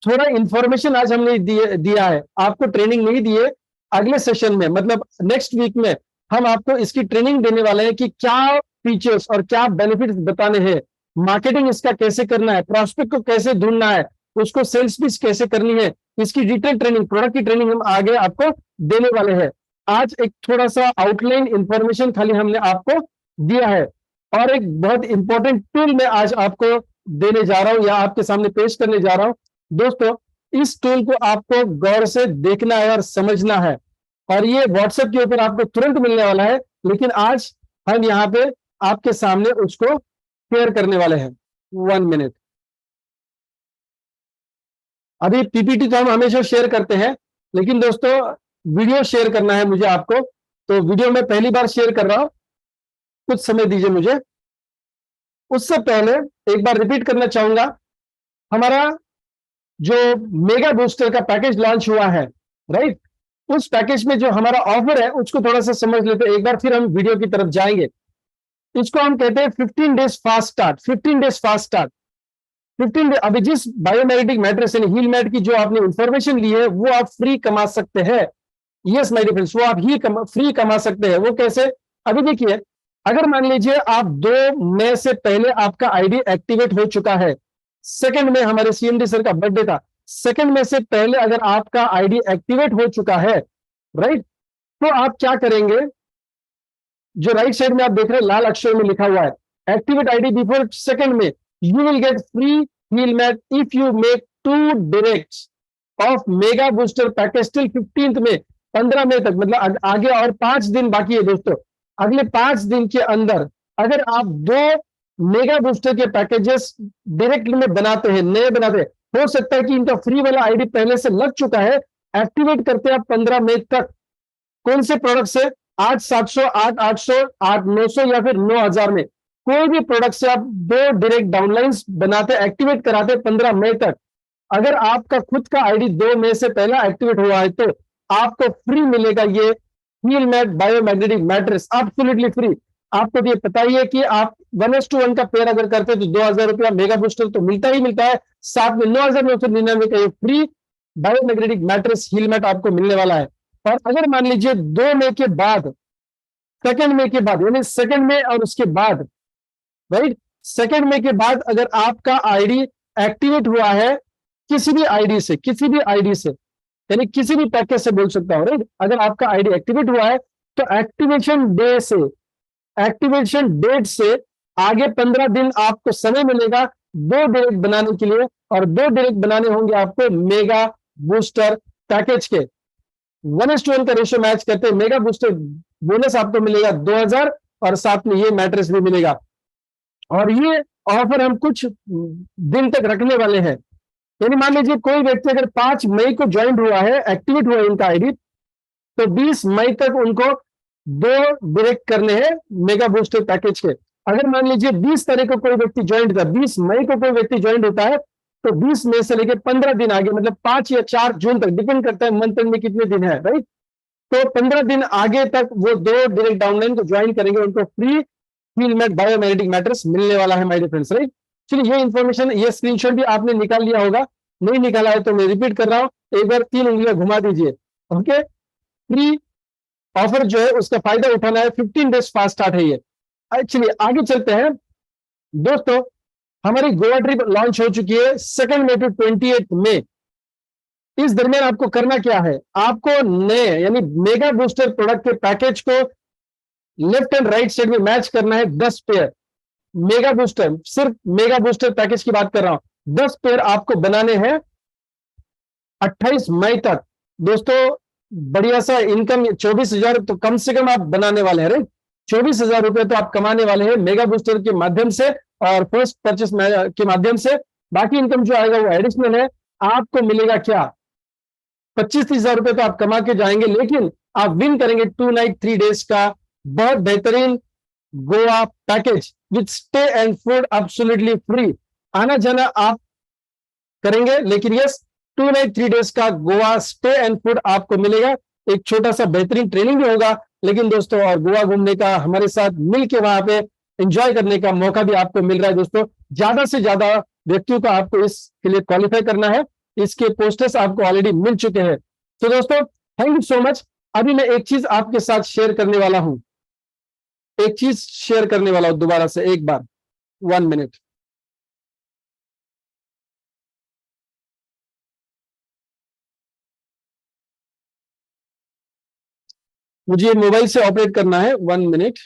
थोड़ा इंफॉर्मेशन आज हमने दिया है, आपको ट्रेनिंग नहीं दी है। अगले सेशन में मतलब नेक्स्ट वीक में हम आपको इसकी ट्रेनिंग देने वाले हैं कि क्या फीचर्स और क्या बेनिफिट्स बताने हैं, मार्केटिंग इसका कैसे करना है, प्रॉस्पेक्ट को कैसे ढूंढना है, उसको सेल्स पिच कैसे करनी है, इसकी डिटेल ट्रेनिंग, प्रोडक्ट की ट्रेनिंग हम आगे आपको देने वाले हैं। आज एक थोड़ा सा आउटलाइन इंफॉर्मेशन खाली हमने आपको दिया है, और एक बहुत इंपॉर्टेंट टूल मैं आज आपको देने जा रहा हूं या आपके सामने पेश करने जा रहा हूं। दोस्तों इस टूल को आपको गौर से देखना है और समझना है, और ये व्हाट्सएप के ऊपर आपको तुरंत मिलने वाला है, लेकिन आज हम यहाँ पे आपके सामने उसको शेयर करने वाले हैं। 1 मिनट। अभी पीपीटी तो हम हमेशा शेयर करते हैं, लेकिन दोस्तों वीडियो शेयर करना है मुझे आपको, तो वीडियो में पहली बार शेयर कर रहा हूं, कुछ समय दीजिए मुझे। उससे पहले एक बार रिपीट करना चाहूंगा, हमारा जो मेगा बूस्टर का पैकेज लॉन्च हुआ है, राइट, उस पैकेज में जो हमारा ऑफर है उसको थोड़ा सा समझ लेते हैं, एक बार फिर हम वीडियो की तरफ जाएंगे। इसको हम कहते हैं 15 days fast start. 15 days fast start, 15 day. अभी जिस बायोमैग्नेटिक मैट्रेस यानी हील मैट की जो आपने इंफॉर्मेशन ली है वो आप फ्री कमा सकते हैं। यस माय डियर फ्रेंड्स, वो आप ही फ्री कमा सकते हैं। वो कैसे? अभी देखिए, अगर मान लीजिए आप 2 मई से पहले आपका आईडी एक्टिवेट हो चुका है, सेकंड में हमारे सीएमडी सर का बर्थडे था, सेकंड में से पहले अगर आपका आईडी एक्टिवेट हो चुका है, राइट, तो आप क्या करेंगे? जो राइट साइड में आप देख रहे हैं लाल अक्षर में लिखा हुआ है, एक्टिवेट आईडी बिफोर सेकंड में, you will get free heal mat if you make 2 directs of mega booster package till 15th में, 15 मई तक, मतलब आगे और 5 दिन बाकी है दोस्तों। अगले 5 दिन के अंदर अगर आप 2 मेगा बूस्टर के पैकेजेस डायरेक्ट में बनाते हैं, नए बनाते हैं, हो सकता है कि इनका फ्री वाला आईडी पहले से लग चुका है, एक्टिवेट करते हैं आप 15 मई तक। कौन से प्रोडक्ट से? 8,700, 8,800, 8,900 या फिर 9,000 में कोई भी प्रोडक्ट से आप 2 डायरेक्ट डाउनलाइंस बनाते, एक्टिवेट कराते 15 मई तक। अगर आपका खुद का आईडी 2 मई से पहला एक्टिवेट हुआ है तो आपको फ्री मिलेगा ये heal mat biomagnetic mattress, absolutely free. आपको तो ये पता ही है कि आप 1:1 का पेयर अगर करते हैं तो 2,000 रुपया मेगा बूस्टर तो मिलता ही मिलता है, साथ में 9,999 का ये free biomagnetic mattress heal mat आपको मिलने वाला है। और अगर मान लीजिए 2 मई के बाद, सेकेंड मई के बाद, यानी सेकेंड मई और उसके बाद, राइट, सेकेंड मई के बाद अगर आपका आईडी एक्टिवेट हुआ है किसी भी आईडी से, किसी भी आईडी से, यानी किसी भी पैकेज से बोल सकता हूं, राइट, अगर आपका आईडी एक्टिवेट हुआ है तो एक्टिवेशन डे से, एक्टिवेशन डेट से आगे 15 दिन आपको समय मिलेगा 2 डायरेक्ट बनाने के लिए, और 2 डायरेक्ट बनाने होंगे आपको मेगा बूस्टर पैकेज के। 1:1 का रेशियो मैच करते हैं, मेगा बूस्टर बोनस आपको मिलेगा 2,000 और साथ में ये मैट्रेस भी मिलेगा। और ये ऑफर हम कुछ दिन तक रखने वाले हैं, यानी मान लीजिए कोई व्यक्ति अगर 5 मई को ज्वाइन हुआ है, एक्टिवेट हुआ है इनका आईडी, तो 20 मई तक उनको 2 डायरेक्ट करने हैं मेगा बूस्टर पैकेज के। अगर मान लीजिए 20 तारीख को कोई व्यक्ति ज्वाइन होता है, 20 मई को कोई व्यक्ति ज्वाइन होता है, तो 20 मई से लेकर 15 दिन आगे, मतलब 5 या 4 जून तक, डिपेंड करता है मंथ एंड में कितने दिन है, राइट, तो 15 दिन आगे तक वो 2 डायरेक्ट डाउनलाइन को ज्वाइन करेंगे, उनको free heal mat biomagnetic mattress मिलने वाला है माय डियर फ्रेंड्स, राइट। चलिए ये इन्फॉर्मेशन, ये स्क्रीनशॉट भी आपने निकाल लिया होगा, नहीं निकाला है तो मैं रिपीट कर रहा हूं, एक बार 3 उंगलियां घुमा दीजिए। ओके, फ्री ऑफर जो है उसका फायदा उठाना है, 15 डेज फास्ट स्टार्ट है ये। चलिए आगे चलते हैं दोस्तों। हमारी गोवा ट्रिप लॉन्च हो चुकी है 2 मई टू 28 मई। इस दरमियान आपको करना क्या है? आपको नए यानी मेगा बूस्टर प्रोडक्ट के पैकेज को लेफ्ट एंड राइट साइड में मैच करना है 10 पेयर मेगा बूस्टर, सिर्फ मेगा बूस्टर पैकेज की बात कर रहा हूं। 10 पेयर आपको बनाने हैं 28 मई तक। दोस्तों बढ़िया सा इनकम 24,000 तो कम से कम आप बनाने वाले हैं, राइट, 24,000 रुपए तो आप कमाने वाले हैं मेगा बूस्टर के माध्यम से और फर्स्ट परचेस के माध्यम से। बाकी इनकम जो आएगा वो एडिशनल है। आपको मिलेगा क्या? 25,000 रुपए तो आप कमा के जाएंगे, लेकिन आप विन करेंगे 2 नाइट 3 डेज का बहुत बेहतरीन Goa package with stay and food absolutely free. आना जाना आप करेंगे, लेकिन यस 2 नाइट 3 डेज का गोवा स्टे एंड फूड आपको मिलेगा। एक छोटा सा बेहतरीन ट्रेनिंग भी होगा, लेकिन दोस्तों और गोवा घूमने का, हमारे साथ मिलके वहां पे एंजॉय करने का मौका भी आपको मिल रहा है दोस्तों। ज्यादा से ज्यादा व्यक्तियों को आपको इसके लिए क्वालिफाई करना है। इसके पोस्टर्स आपको ऑलरेडी मिल चुके हैं। तो दोस्तों थैंक यू सो मच। अभी मैं एक चीज आपके साथ शेयर करने वाला हूं, एक चीज शेयर करने वाला हूं दोबारा से एक बार, 1 मिनट। मुझे मोबाइल से ऑपरेट करना है, 1 मिनट।